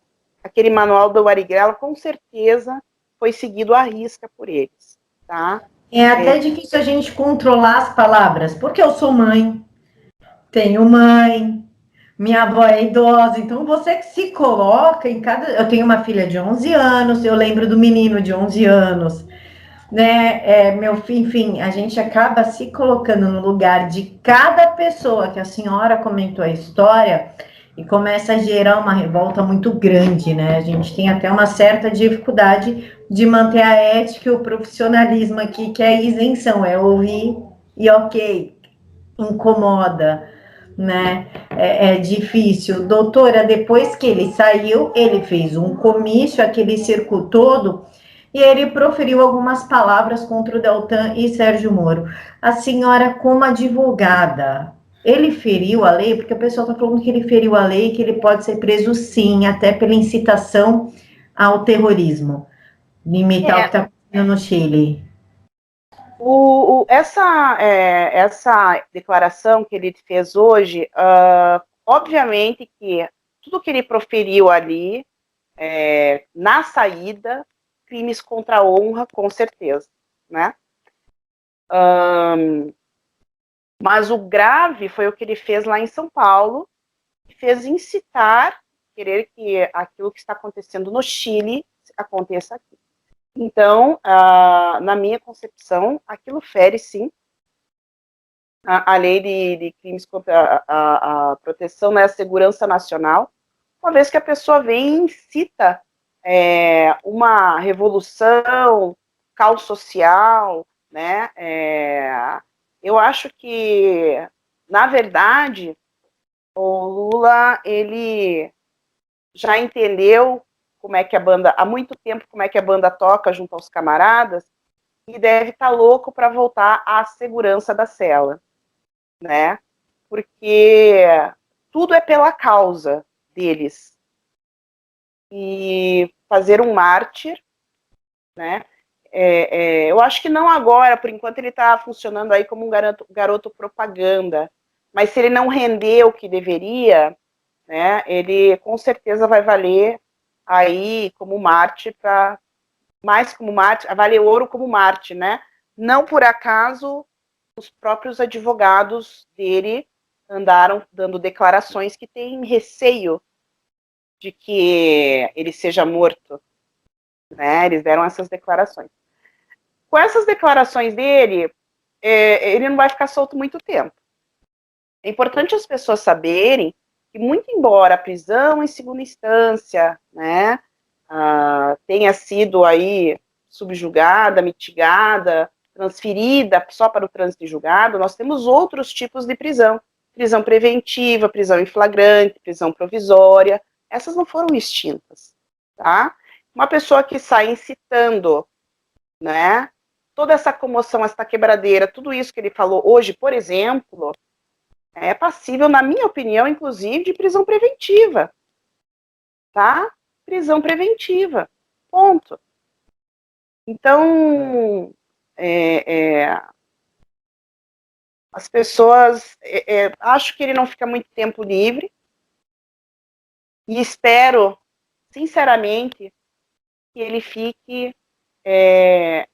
Speaker 2: Aquele manual do Marighella, com certeza, foi seguido à risca por eles, tá?
Speaker 1: É até difícil a gente controlar as palavras, porque eu sou mãe, tenho mãe, minha avó é idosa, então você se coloca em cada. Eu tenho uma filha de 11 anos, eu lembro do menino de 11 anos, né? Enfim, a gente acaba se colocando no lugar de cada pessoa que a senhora comentou a história e começa a gerar uma revolta muito grande, né? A gente tem até uma certa dificuldade de manter a ética e o profissionalismo aqui, que é a isenção, é ouvir e ok, incomoda, né? É difícil. Doutora, depois que ele saiu, ele fez um comício, aquele circo todo, e ele proferiu algumas palavras contra o Deltan e Sérgio Moro. A senhora, como advogada, ele feriu a lei? Porque o pessoal está falando que ele feriu a lei, que ele pode ser preso sim, até pela incitação ao terrorismo, limitar o que está acontecendo no Chile.
Speaker 2: Essa declaração que ele fez hoje, obviamente que tudo que ele proferiu ali, na saída, crimes contra a honra, com certeza, né? Mas o grave foi o que ele fez lá em São Paulo, que fez incitar, querer que aquilo que está acontecendo no Chile aconteça aqui. Então, na minha concepção, aquilo fere, sim, a lei de crimes contra a proteção, né, a segurança nacional, uma vez que a pessoa vem e incita uma revolução, caos social, né? Eu acho que, na verdade, o Lula, ele já entendeu como é que a banda, há muito tempo, como é que a banda toca junto aos camaradas, e deve estar louco para voltar à segurança da cela, né? Porque tudo é pela causa deles. E fazer um mártir, né? Eu acho que não agora, por enquanto ele está funcionando aí como um garoto propaganda, mas se ele não render o que deveria, né, ele com certeza vai valer aí como mártir, mais como mártir, valer ouro como mártir, né? Não por acaso os próprios advogados dele andaram dando declarações que têm receio de que ele seja morto, né? Eles deram essas declarações. Com essas declarações dele, ele não vai ficar solto muito tempo. É importante as pessoas saberem que, muito embora a prisão em segunda instância, né, tenha sido aí subjugada, mitigada, transferida só para o trânsito em julgado, nós temos outros tipos de prisão. Prisão preventiva, prisão em flagrante, prisão provisória. Essas não foram extintas, tá? Uma pessoa que sai incitando, né, toda essa comoção, essa quebradeira, tudo isso que ele falou hoje, por exemplo, é passível, na minha opinião, inclusive, de prisão preventiva, tá? Prisão preventiva, ponto. Então, as pessoas, acho que ele não fica muito tempo livre, e espero, sinceramente, que ele fique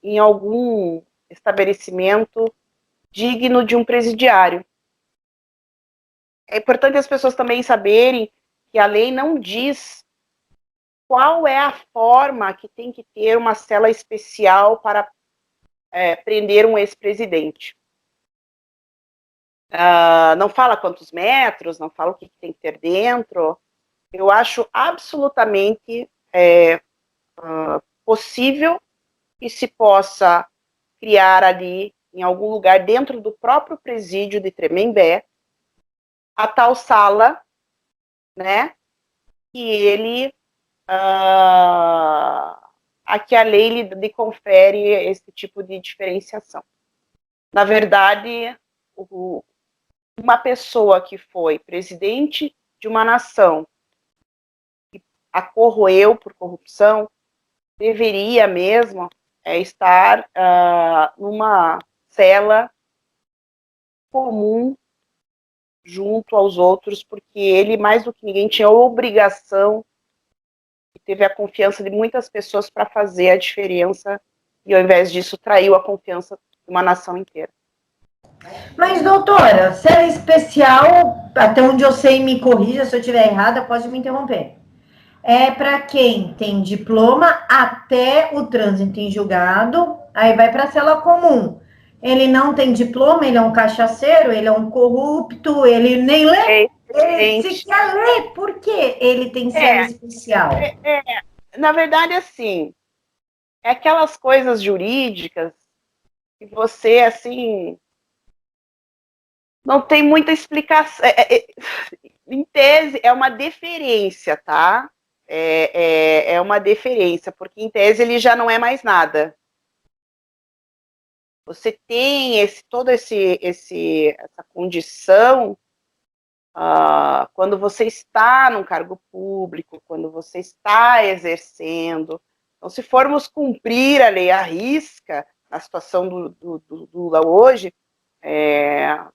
Speaker 2: em algum estabelecimento digno de um presidiário. É importante as pessoas também saberem que a lei não diz qual é a forma que tem que ter uma cela especial para prender um ex-presidente. Não fala quantos metros, não fala o que tem que ter dentro. Eu acho absolutamente possível que se possa criar ali, em algum lugar dentro do próprio presídio de Tremembé, a tal sala, né, que ele, a que a lei lhe confere esse tipo de diferenciação. Na verdade, uma pessoa que foi presidente de uma nação que a corroeu por corrupção, deveria mesmo estar numa cela comum junto aos outros, porque ele, mais do que ninguém, tinha a obrigação e teve a confiança de muitas pessoas para fazer a diferença, e ao invés disso traiu a confiança de uma nação inteira.
Speaker 1: Mas, doutora, cela especial, até onde eu sei, me corrija se eu estiver errada, pode me interromper. É para quem tem diploma até o trânsito em julgado, aí vai para a cela comum. Ele não tem diploma, ele é um cachaceiro, ele é um corrupto, ele nem lê. Ele sequer lê, por que ele tem cela especial?
Speaker 2: Na verdade, assim, é aquelas coisas jurídicas que você, assim, não tem muita explicação. Em tese, é uma deferência, tá? É uma deferência, porque em tese ele já não é mais nada. Você tem toda essa condição quando você está num cargo público, quando você está exercendo. Então, se formos cumprir a lei à risca, na situação do Lula hoje,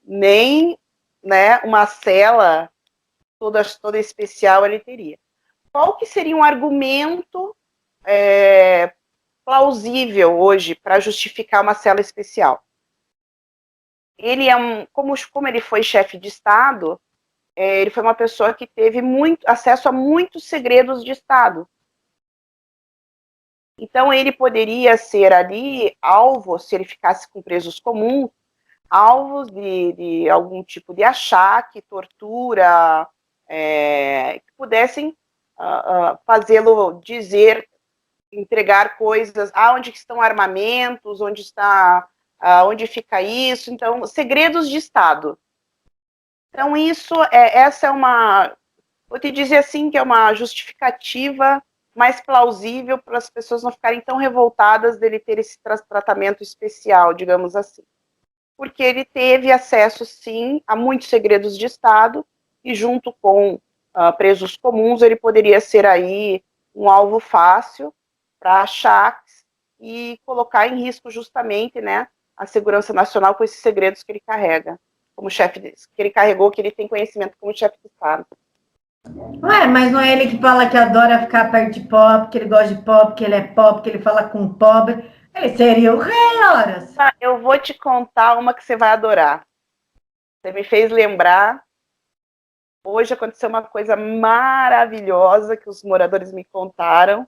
Speaker 2: nem, né, uma cela toda especial ele teria. Qual que seria um argumento plausível hoje para justificar uma cela especial? Ele como ele foi chefe de Estado, ele foi uma pessoa que teve acesso a muitos segredos de Estado. Então, ele poderia ser ali alvo, se ele ficasse com presos comuns, alvos de algum tipo de achaque, tortura, que pudessem fazê-lo dizer, entregar coisas, onde estão armamentos, onde fica isso, então, segredos de Estado. Então, essa é vou te dizer assim, que é uma justificativa mais plausível para as pessoas não ficarem tão revoltadas dele ter esse tratamento especial, digamos assim. Porque ele teve acesso, sim, a muitos segredos de Estado, e junto com presos comuns, ele poderia ser aí um alvo fácil para achaques e colocar em risco justamente, né, a segurança nacional com esses segredos que ele carrega, como chefe, que ele carregou, que ele tem conhecimento como chefe de Estado.
Speaker 1: Ué, mas não é ele que fala que adora ficar perto de pobre, que ele gosta de pobre, que ele é pobre, que ele fala com pobre. Ele seria o rei, horas.
Speaker 2: Eu vou te contar uma que você vai adorar. Você me fez lembrar. Hoje aconteceu uma coisa maravilhosa que os moradores me contaram.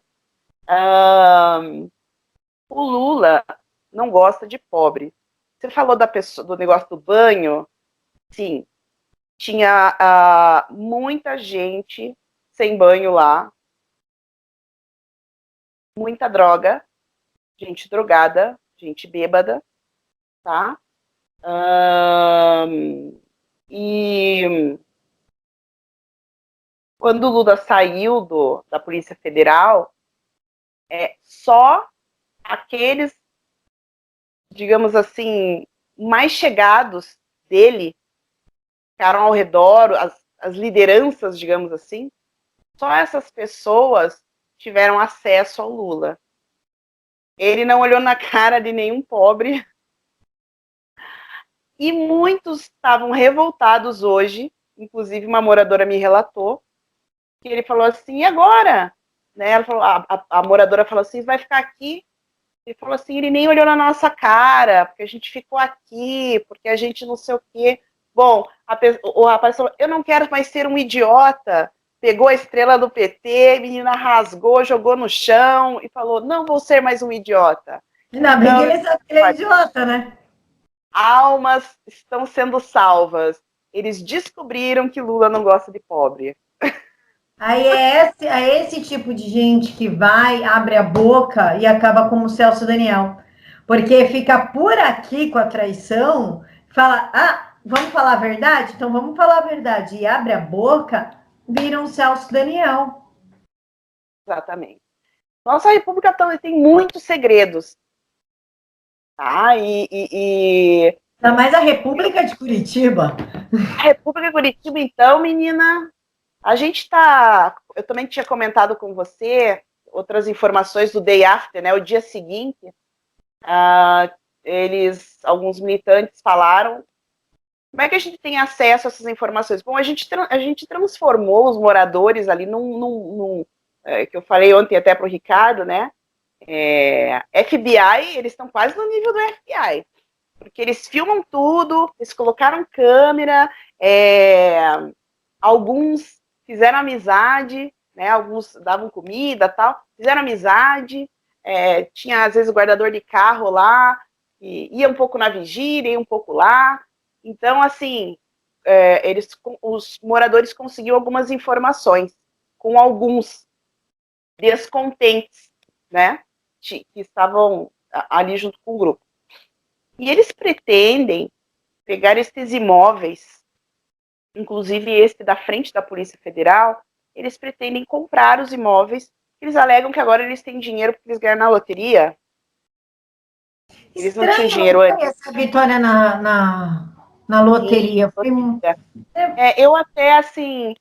Speaker 2: O Lula não gosta de pobre. Você falou do negócio do banho? Sim. Tinha muita gente sem banho lá. Muita droga. Gente drogada. Gente bêbada. Tá? E quando o Lula saiu da Polícia Federal, só aqueles, digamos assim, mais chegados dele ficaram ao redor, as lideranças, digamos assim, só essas pessoas tiveram acesso ao Lula. Ele não olhou na cara de nenhum pobre. E muitos estavam revoltados hoje, inclusive uma moradora me relatou, que ele falou assim, e agora? Né? Ela falou, a moradora falou assim, vai ficar aqui? Ele falou assim, ele nem olhou na nossa cara, porque a gente ficou aqui, porque a gente não sei o quê. Bom, o rapaz falou, eu não quero mais ser um idiota. Pegou a estrela do PT, a menina rasgou, jogou no chão e falou, não vou ser mais um idiota.
Speaker 1: Ainda bem que ele sabe que ele é idiota, né?
Speaker 2: Almas estão sendo salvas. Eles descobriram que Lula não gosta de pobre.
Speaker 1: Aí é esse tipo de gente que vai, abre a boca e acaba como o Celso Daniel. Porque fica por aqui com a traição, fala, vamos falar a verdade? Então vamos falar a verdade. E abre a boca, vira um Celso Daniel.
Speaker 2: Exatamente. Nossa República tem muitos segredos. Tá?
Speaker 1: Ainda mais a República de Curitiba.
Speaker 2: A República de Curitiba, então, menina, a gente tá. Eu também tinha comentado com você, outras informações do day after, né, o dia seguinte, alguns militantes falaram, como é que a gente tem acesso a essas informações? Bom, a gente transformou os moradores ali que eu falei ontem até para o Ricardo, né, FBI, eles estão quase no nível do FBI, porque eles filmam tudo, eles colocaram câmera, alguns fizeram amizade, né, alguns davam comida e tal, fizeram amizade, tinha às vezes o guardador de carro lá, e ia um pouco na vigília, ia um pouco lá, então assim, os moradores conseguiam algumas informações com alguns descontentes, né, que estavam ali junto com o grupo. E eles pretendem pegar esses imóveis, inclusive este da frente da Polícia Federal, eles pretendem comprar os imóveis, eles alegam que agora eles têm dinheiro porque eles ganharam na loteria. Eles não tinham dinheiro antes.
Speaker 1: Essa vitória na loteria. Foi...
Speaker 2: eu até, assim,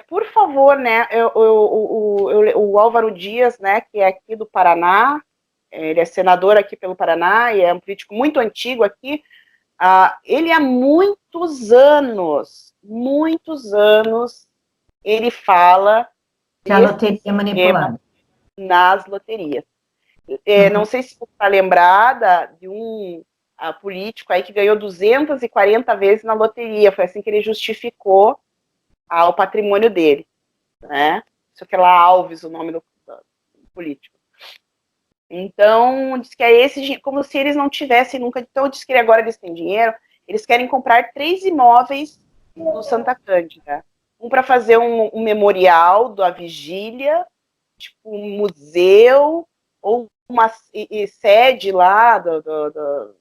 Speaker 2: por favor, né, o Álvaro Dias, né, que é aqui do Paraná, ele é senador aqui pelo Paraná e é um político muito antigo aqui, ele há muitos anos, ele fala
Speaker 1: que a loteria é manipulada
Speaker 2: nas loterias. Não sei se você está lembrada de um político aí que ganhou 240 vezes na loteria, foi assim que ele justificou o patrimônio dele, né? Isso que é lá Alves, o nome do político. Então, diz que é esse, como se eles não tivessem nunca, então diz que agora eles têm dinheiro, eles querem comprar 3 imóveis do Santa Cândida. Um para fazer um memorial da vigília, tipo um museu, ou uma sede lá do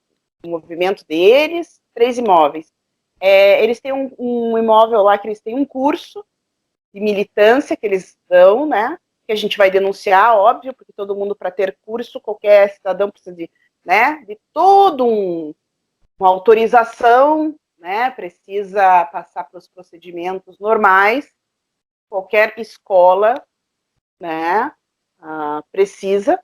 Speaker 2: movimento deles, 3 imóveis. Eles têm um imóvel lá que eles têm um curso de militância que eles dão, né? Que a gente vai denunciar, óbvio, porque todo mundo, para ter curso, qualquer cidadão precisa de, né, de todo uma autorização, né? Precisa passar pelos procedimentos normais. Qualquer escola, né? Precisa.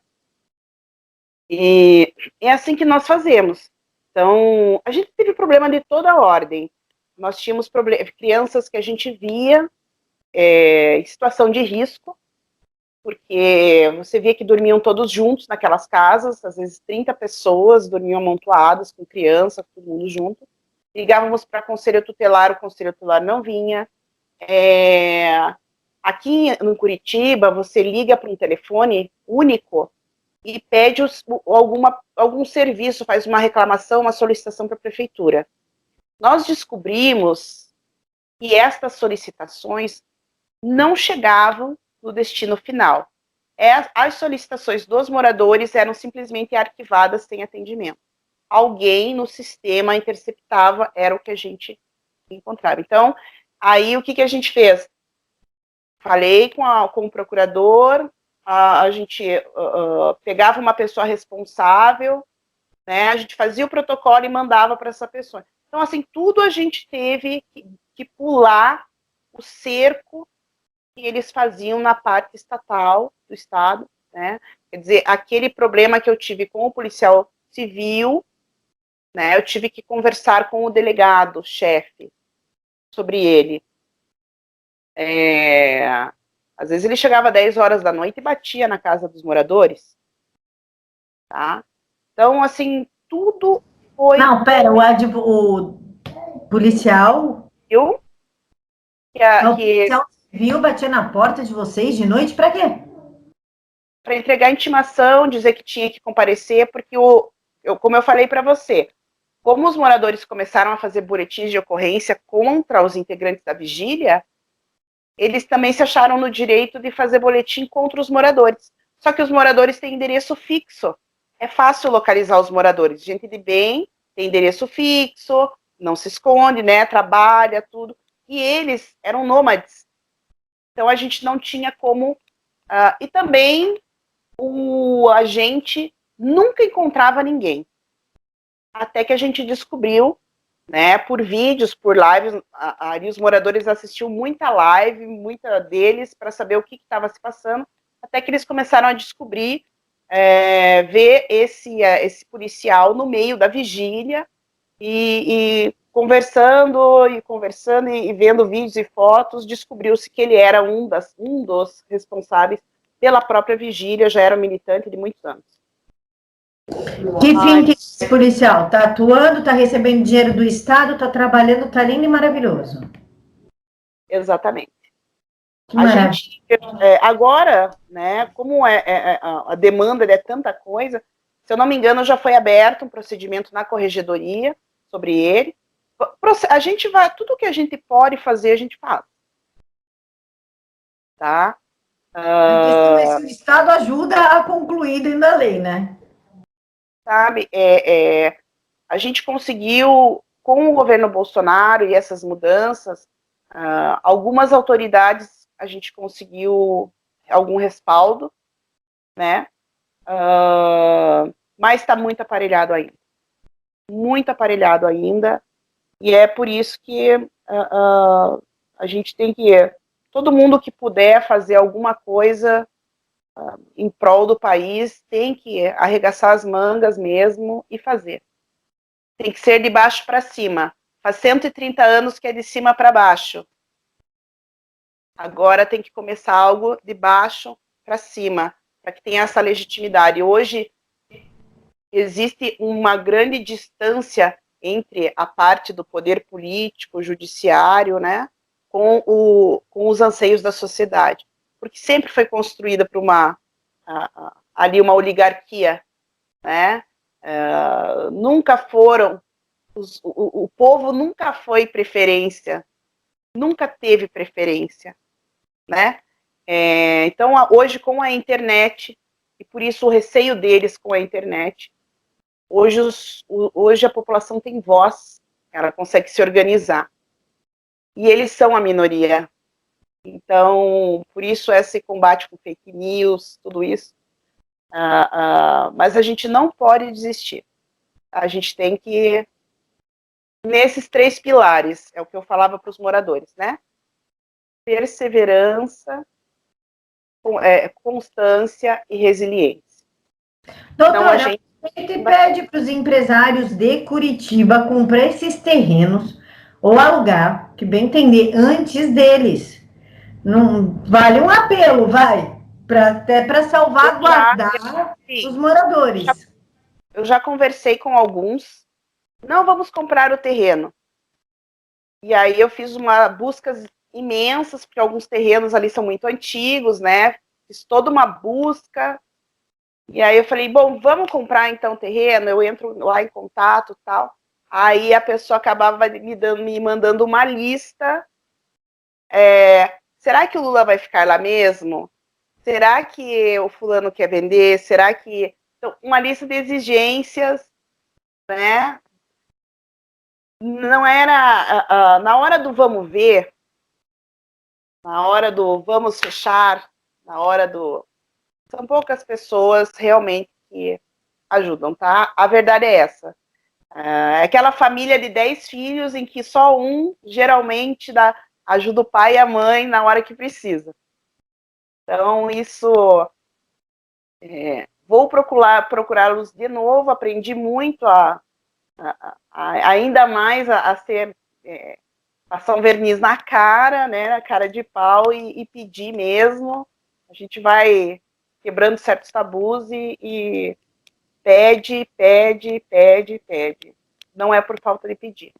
Speaker 2: E é assim que nós fazemos. Então, a gente teve problema de toda a ordem. Nós tínhamos crianças que a gente via em situação de risco, porque você via que dormiam todos juntos naquelas casas, às vezes 30 pessoas dormiam amontoadas, com criança, todo mundo junto. Ligávamos para o conselho tutelar não vinha. Aqui no Curitiba, você liga para um telefone único e pede algum serviço, faz uma reclamação, uma solicitação para a prefeitura. Nós descobrimos que estas solicitações não chegavam no destino final. As solicitações dos moradores eram simplesmente arquivadas sem atendimento. Alguém no sistema interceptava, era o que a gente encontrava. Então, aí o que a gente fez? Falei com o procurador, a gente pegava uma pessoa responsável, né, a gente fazia o protocolo e mandava para essa pessoa. Então, assim, tudo a gente teve que pular o cerco que eles faziam na parte estatal do Estado, né? Quer dizer, aquele problema que eu tive com o policial civil, né, eu tive que conversar com o delegado, chefe, sobre ele. Às vezes ele chegava às 10 horas da noite e batia na casa dos moradores, tá? Então, assim, tudo foi...
Speaker 1: Não, pera, o policial...
Speaker 2: O
Speaker 1: policial civil batia na porta de vocês de noite para quê?
Speaker 2: Para entregar intimação, dizer que tinha que comparecer, porque, como eu falei para você, como os moradores começaram a fazer boletins de ocorrência contra os integrantes da vigília, eles também se acharam no direito de fazer boletim contra os moradores. Só que os moradores têm endereço fixo. É fácil localizar os moradores. Gente de bem, tem endereço fixo, não se esconde, né? Trabalha, tudo. E eles eram nômades. Então a gente não tinha como... e também o agente nunca encontrava ninguém. Até que a gente descobriu, né, por vídeos, por lives, ali os moradores assistiam muita live, muita deles, para saber o que estava se passando. até que eles começaram a descobrir, ver esse policial no meio da vigília, e conversando e vendo vídeos e fotos, descobriu-se que ele era um dos responsáveis pela própria vigília, já era um militante de muitos anos.
Speaker 1: Que fim tem esse policial? Tá atuando, tá recebendo dinheiro do Estado, tá trabalhando, tá lindo e maravilhoso.
Speaker 2: Exatamente.
Speaker 1: Que maravilha.
Speaker 2: Agora, né, como a demanda é tanta coisa, se eu não me engano, já foi aberto um procedimento na corregedoria sobre ele. A gente vai, tudo que a gente pode fazer, a gente faz. Tá?
Speaker 1: A questão é se o Estado ajuda a concluir dentro da lei, né?
Speaker 2: Sabe, a gente conseguiu, com o governo Bolsonaro e essas mudanças, algumas autoridades, a gente conseguiu algum respaldo, né? Mas está muito aparelhado ainda. Muito aparelhado ainda. E é por isso que a gente tem que... Todo mundo que puder fazer alguma coisa em prol do país tem que arregaçar as mangas mesmo e fazer. Tem que ser de baixo para cima. Faz 130 anos que é de cima para baixo. Agora tem que começar algo de baixo para cima, para que tenha essa legitimidade. Hoje existe uma grande distância entre a parte do poder político, judiciário, né, com os anseios da sociedade. Porque sempre foi construída por ali uma oligarquia, né? Nunca foram, o povo nunca foi preferência, nunca teve preferência, né? Então, hoje, com a internet, e por isso o receio deles com a internet, hoje a população tem voz, ela consegue se organizar. E eles são a minoria. Então, por isso esse combate com fake news, tudo isso. Mas a gente não pode desistir. A gente tem que, nesses 3 pilares, é o que eu falava para os moradores, né? Perseverança, constância e resiliência.
Speaker 1: Doutora, a gente pede para os empresários de Curitiba comprar esses terrenos ou alugar, que bem entender, antes deles. Não vale um apelo, vai, até para salvaguardar os moradores.
Speaker 2: Eu já conversei com alguns, não vamos comprar o terreno. E aí eu fiz buscas imensas, porque alguns terrenos ali são muito antigos, né? Fiz toda uma busca. E aí eu falei, bom, vamos comprar então terreno, eu entro lá em contato e tal. Aí a pessoa acabava me mandando uma lista. Será que o Lula vai ficar lá mesmo? Será que o fulano quer vender? Será que... Então, uma lista de exigências, né? Não era... na hora do vamos ver, na hora do vamos fechar, na hora do... São poucas pessoas realmente que ajudam, tá? A verdade é essa. É aquela família de 10 filhos em que só um geralmente ajuda o pai e a mãe na hora que precisa. Então, isso... vou procurá-los de novo, aprendi muito ainda mais a ser... passar um verniz na cara, né, na cara de pau e pedir mesmo. A gente vai quebrando certos tabus e pede, pede, pede, pede. Não é por falta de pedir.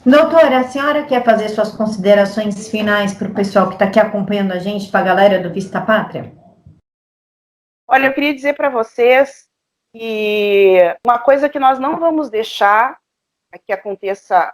Speaker 1: Doutora, a senhora quer fazer suas considerações finais para o pessoal que está aqui acompanhando a gente, para a galera do Vista Pátria?
Speaker 2: Olha, eu queria dizer para vocês que uma coisa que nós não vamos deixar que aconteça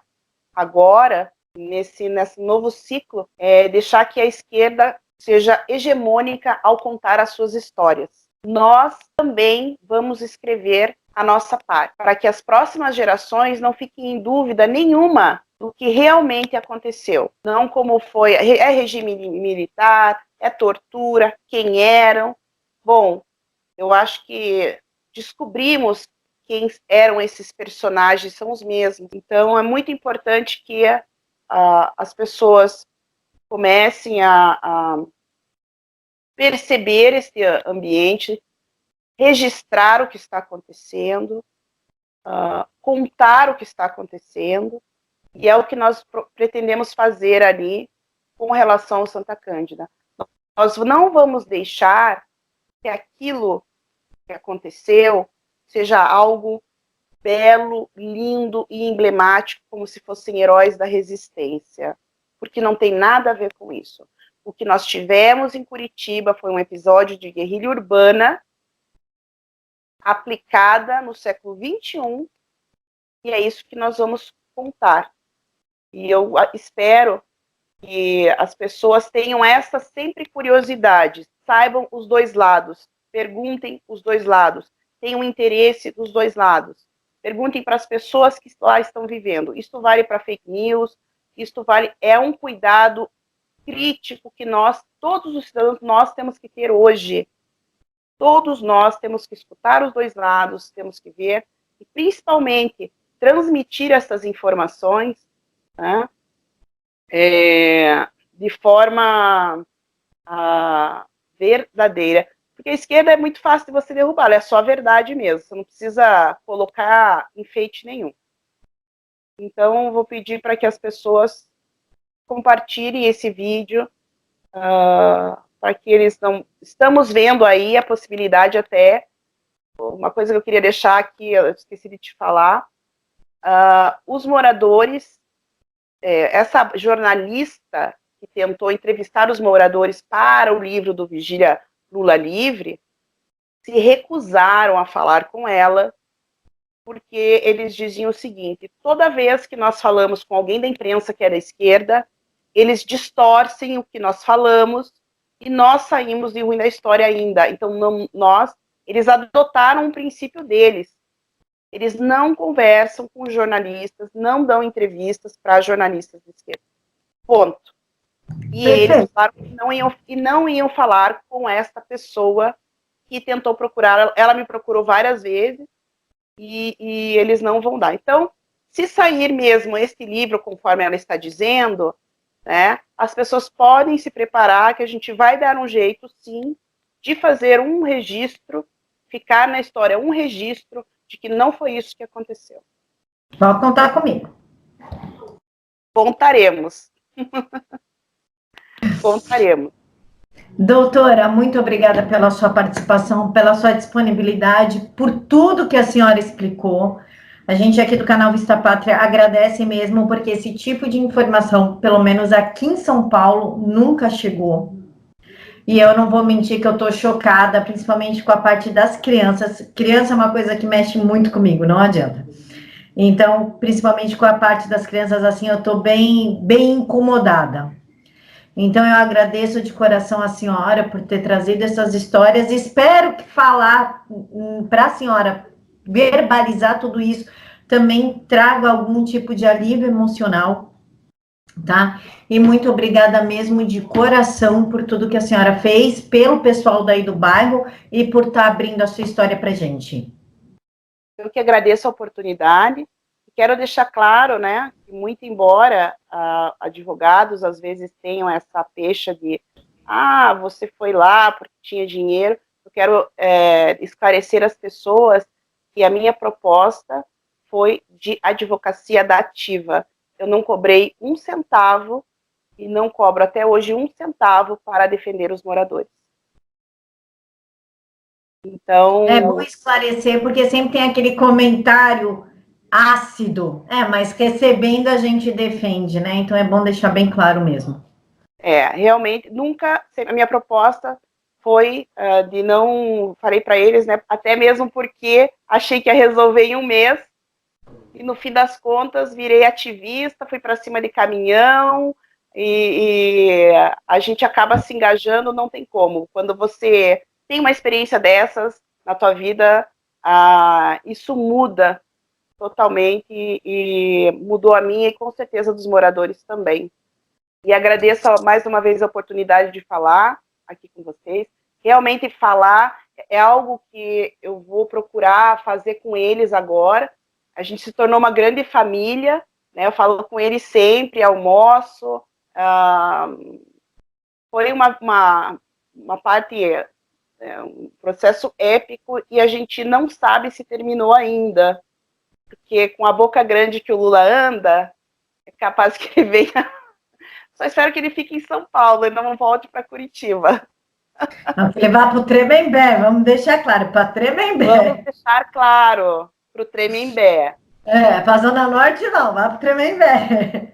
Speaker 2: agora, nesse novo ciclo, é deixar que a esquerda seja hegemônica ao contar as suas histórias. Nós também vamos escrever a nossa parte, para que as próximas gerações não fiquem em dúvida nenhuma do que realmente aconteceu. Não como foi, regime militar, tortura, quem eram. Bom, eu acho que descobrimos quem eram esses personagens, são os mesmos. Então, é muito importante que as pessoas comecem a perceber esse ambiente, registrar o que está acontecendo, contar o que está acontecendo, e é o que nós pretendemos fazer ali com relação ao Santa Cândida. Nós não vamos deixar que aquilo que aconteceu seja algo belo, lindo e emblemático, como se fossem heróis da resistência, porque não tem nada a ver com isso. O que nós tivemos em Curitiba foi um episódio de guerrilha urbana aplicada no século XXI, e é isso que nós vamos contar. E eu espero que as pessoas tenham essa sempre curiosidade, saibam os dois lados, perguntem os dois lados, tenham interesse dos dois lados. Perguntem para as pessoas que lá estão vivendo. Isto vale para fake news, isto vale, é um cuidado crítico que nós, todos os cidadãos, nós temos que ter hoje. Todos nós temos que escutar os dois lados, temos que ver, e principalmente transmitir essas informações, né, de forma verdadeira. Porque a esquerda é muito fácil de você derrubar, ela é só a verdade mesmo, você não precisa colocar enfeite nenhum. Então, vou pedir para que as pessoas compartilhem esse vídeo, para que eles não... Estamos vendo aí a possibilidade até, uma coisa que eu queria deixar aqui, eu esqueci de te falar, os moradores, essa jornalista que tentou entrevistar os moradores para o livro do Vigília Lula Livre, se recusaram a falar com ela, porque eles diziam o seguinte: toda vez que nós falamos com alguém da imprensa que é da esquerda, eles distorcem o que nós falamos e nós saímos de ruim da história ainda. Então, eles adotaram um princípio deles. Eles não conversam com jornalistas, não dão entrevistas para jornalistas de esquerda. Ponto. E eles falaram que não iam falar com esta pessoa que tentou procurar. Ela me procurou várias vezes e eles não vão dar. Então, se sair mesmo este livro, conforme ela está dizendo, né, as pessoas podem se preparar, que a gente vai dar um jeito, sim, de fazer um registro, ficar na história um registro de que não foi isso que aconteceu.
Speaker 1: Pode contar comigo.
Speaker 2: Contaremos. Contaremos.
Speaker 1: Doutora, muito obrigada pela sua participação, pela sua disponibilidade, por tudo que a senhora explicou. A gente aqui do canal Vista Pátria agradece mesmo, porque esse tipo de informação, pelo menos aqui em São Paulo, nunca chegou. E eu não vou mentir que eu tô chocada, principalmente com a parte das crianças. Criança é uma coisa que mexe muito comigo, não adianta. Então, principalmente com a parte das crianças, assim, eu tô bem incomodada. Então, eu agradeço de coração a senhora por ter trazido essas histórias. Espero que falar para a senhora verbalizar tudo isso também traga algum tipo de alívio emocional, tá? E muito obrigada mesmo de coração por tudo que a senhora fez, pelo pessoal daí do bairro e por estar abrindo a sua história para gente.
Speaker 2: Eu que agradeço a oportunidade. Quero deixar claro, né, que muito embora advogados às vezes tenham essa pecha de você foi lá porque tinha dinheiro, eu quero esclarecer as pessoas que a minha proposta foi de advocacia dativa. Eu não cobrei um centavo e não cobro até hoje um centavo para defender os moradores. Então...
Speaker 1: É bom esclarecer, porque sempre tem aquele comentário ácido, mas recebendo a gente defende, né? Então é bom deixar bem claro mesmo.
Speaker 2: Realmente, nunca, a minha proposta foi de não, falei para eles, né, até mesmo porque achei que ia resolver em um mês, e no fim das contas virei ativista, fui para cima de caminhão, e a gente acaba se engajando, não tem como. Quando você tem uma experiência dessas na tua vida, isso muda totalmente, e mudou a minha e com certeza dos moradores também. E agradeço mais uma vez a oportunidade de falar aqui com vocês. Realmente falar é algo que eu vou procurar fazer com eles agora. A gente se tornou uma grande família, né? Eu falo com eles sempre, almoço. Foi uma parte, um processo épico, e a gente não sabe se terminou ainda, porque com a boca grande que o Lula anda, é capaz que ele venha. Só espero que ele fique em São Paulo e não volte para Curitiba.
Speaker 1: Vamos levar para o Tremembé, vamos deixar claro, para Tremembé.
Speaker 2: Vamos deixar claro para o Tremembé.
Speaker 1: Para a Zona Norte não, vai para o Tremembé.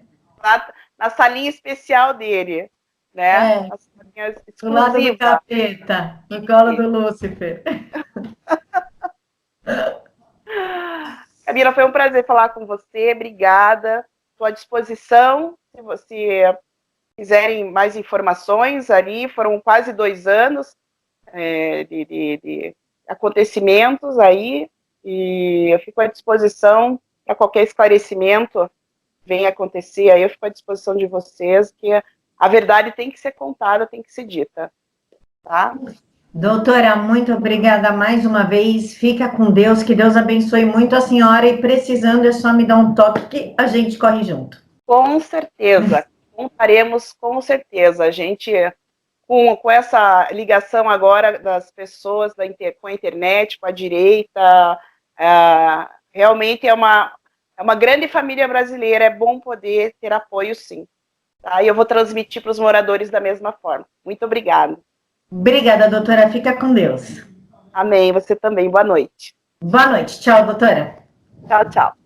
Speaker 2: Na salinha especial dele, né?
Speaker 1: Na salinha do lado do capeta, no colo do Lúcifer.
Speaker 2: Camila, foi um prazer falar com você, obrigada. Estou à disposição, se você quiserem mais informações ali, foram quase 2 anos de acontecimentos aí, e eu fico à disposição para qualquer esclarecimento venha acontecer, aí eu fico à disposição de vocês, que a verdade tem que ser contada, tem que ser dita, tá?
Speaker 1: Doutora, muito obrigada mais uma vez, fica com Deus, que Deus abençoe muito a senhora, e precisando é só me dar um toque que a gente corre junto.
Speaker 2: Com certeza, contaremos com certeza, a gente, com essa ligação agora das pessoas com a internet, com a direita, realmente é uma grande família brasileira, é bom poder ter apoio, sim. Tá? E eu vou transmitir para os moradores da mesma forma. Muito obrigada.
Speaker 1: Obrigada, doutora. Fica com Deus.
Speaker 2: Amém. Você também. Boa noite.
Speaker 1: Boa noite. Tchau, doutora.
Speaker 2: Tchau, tchau.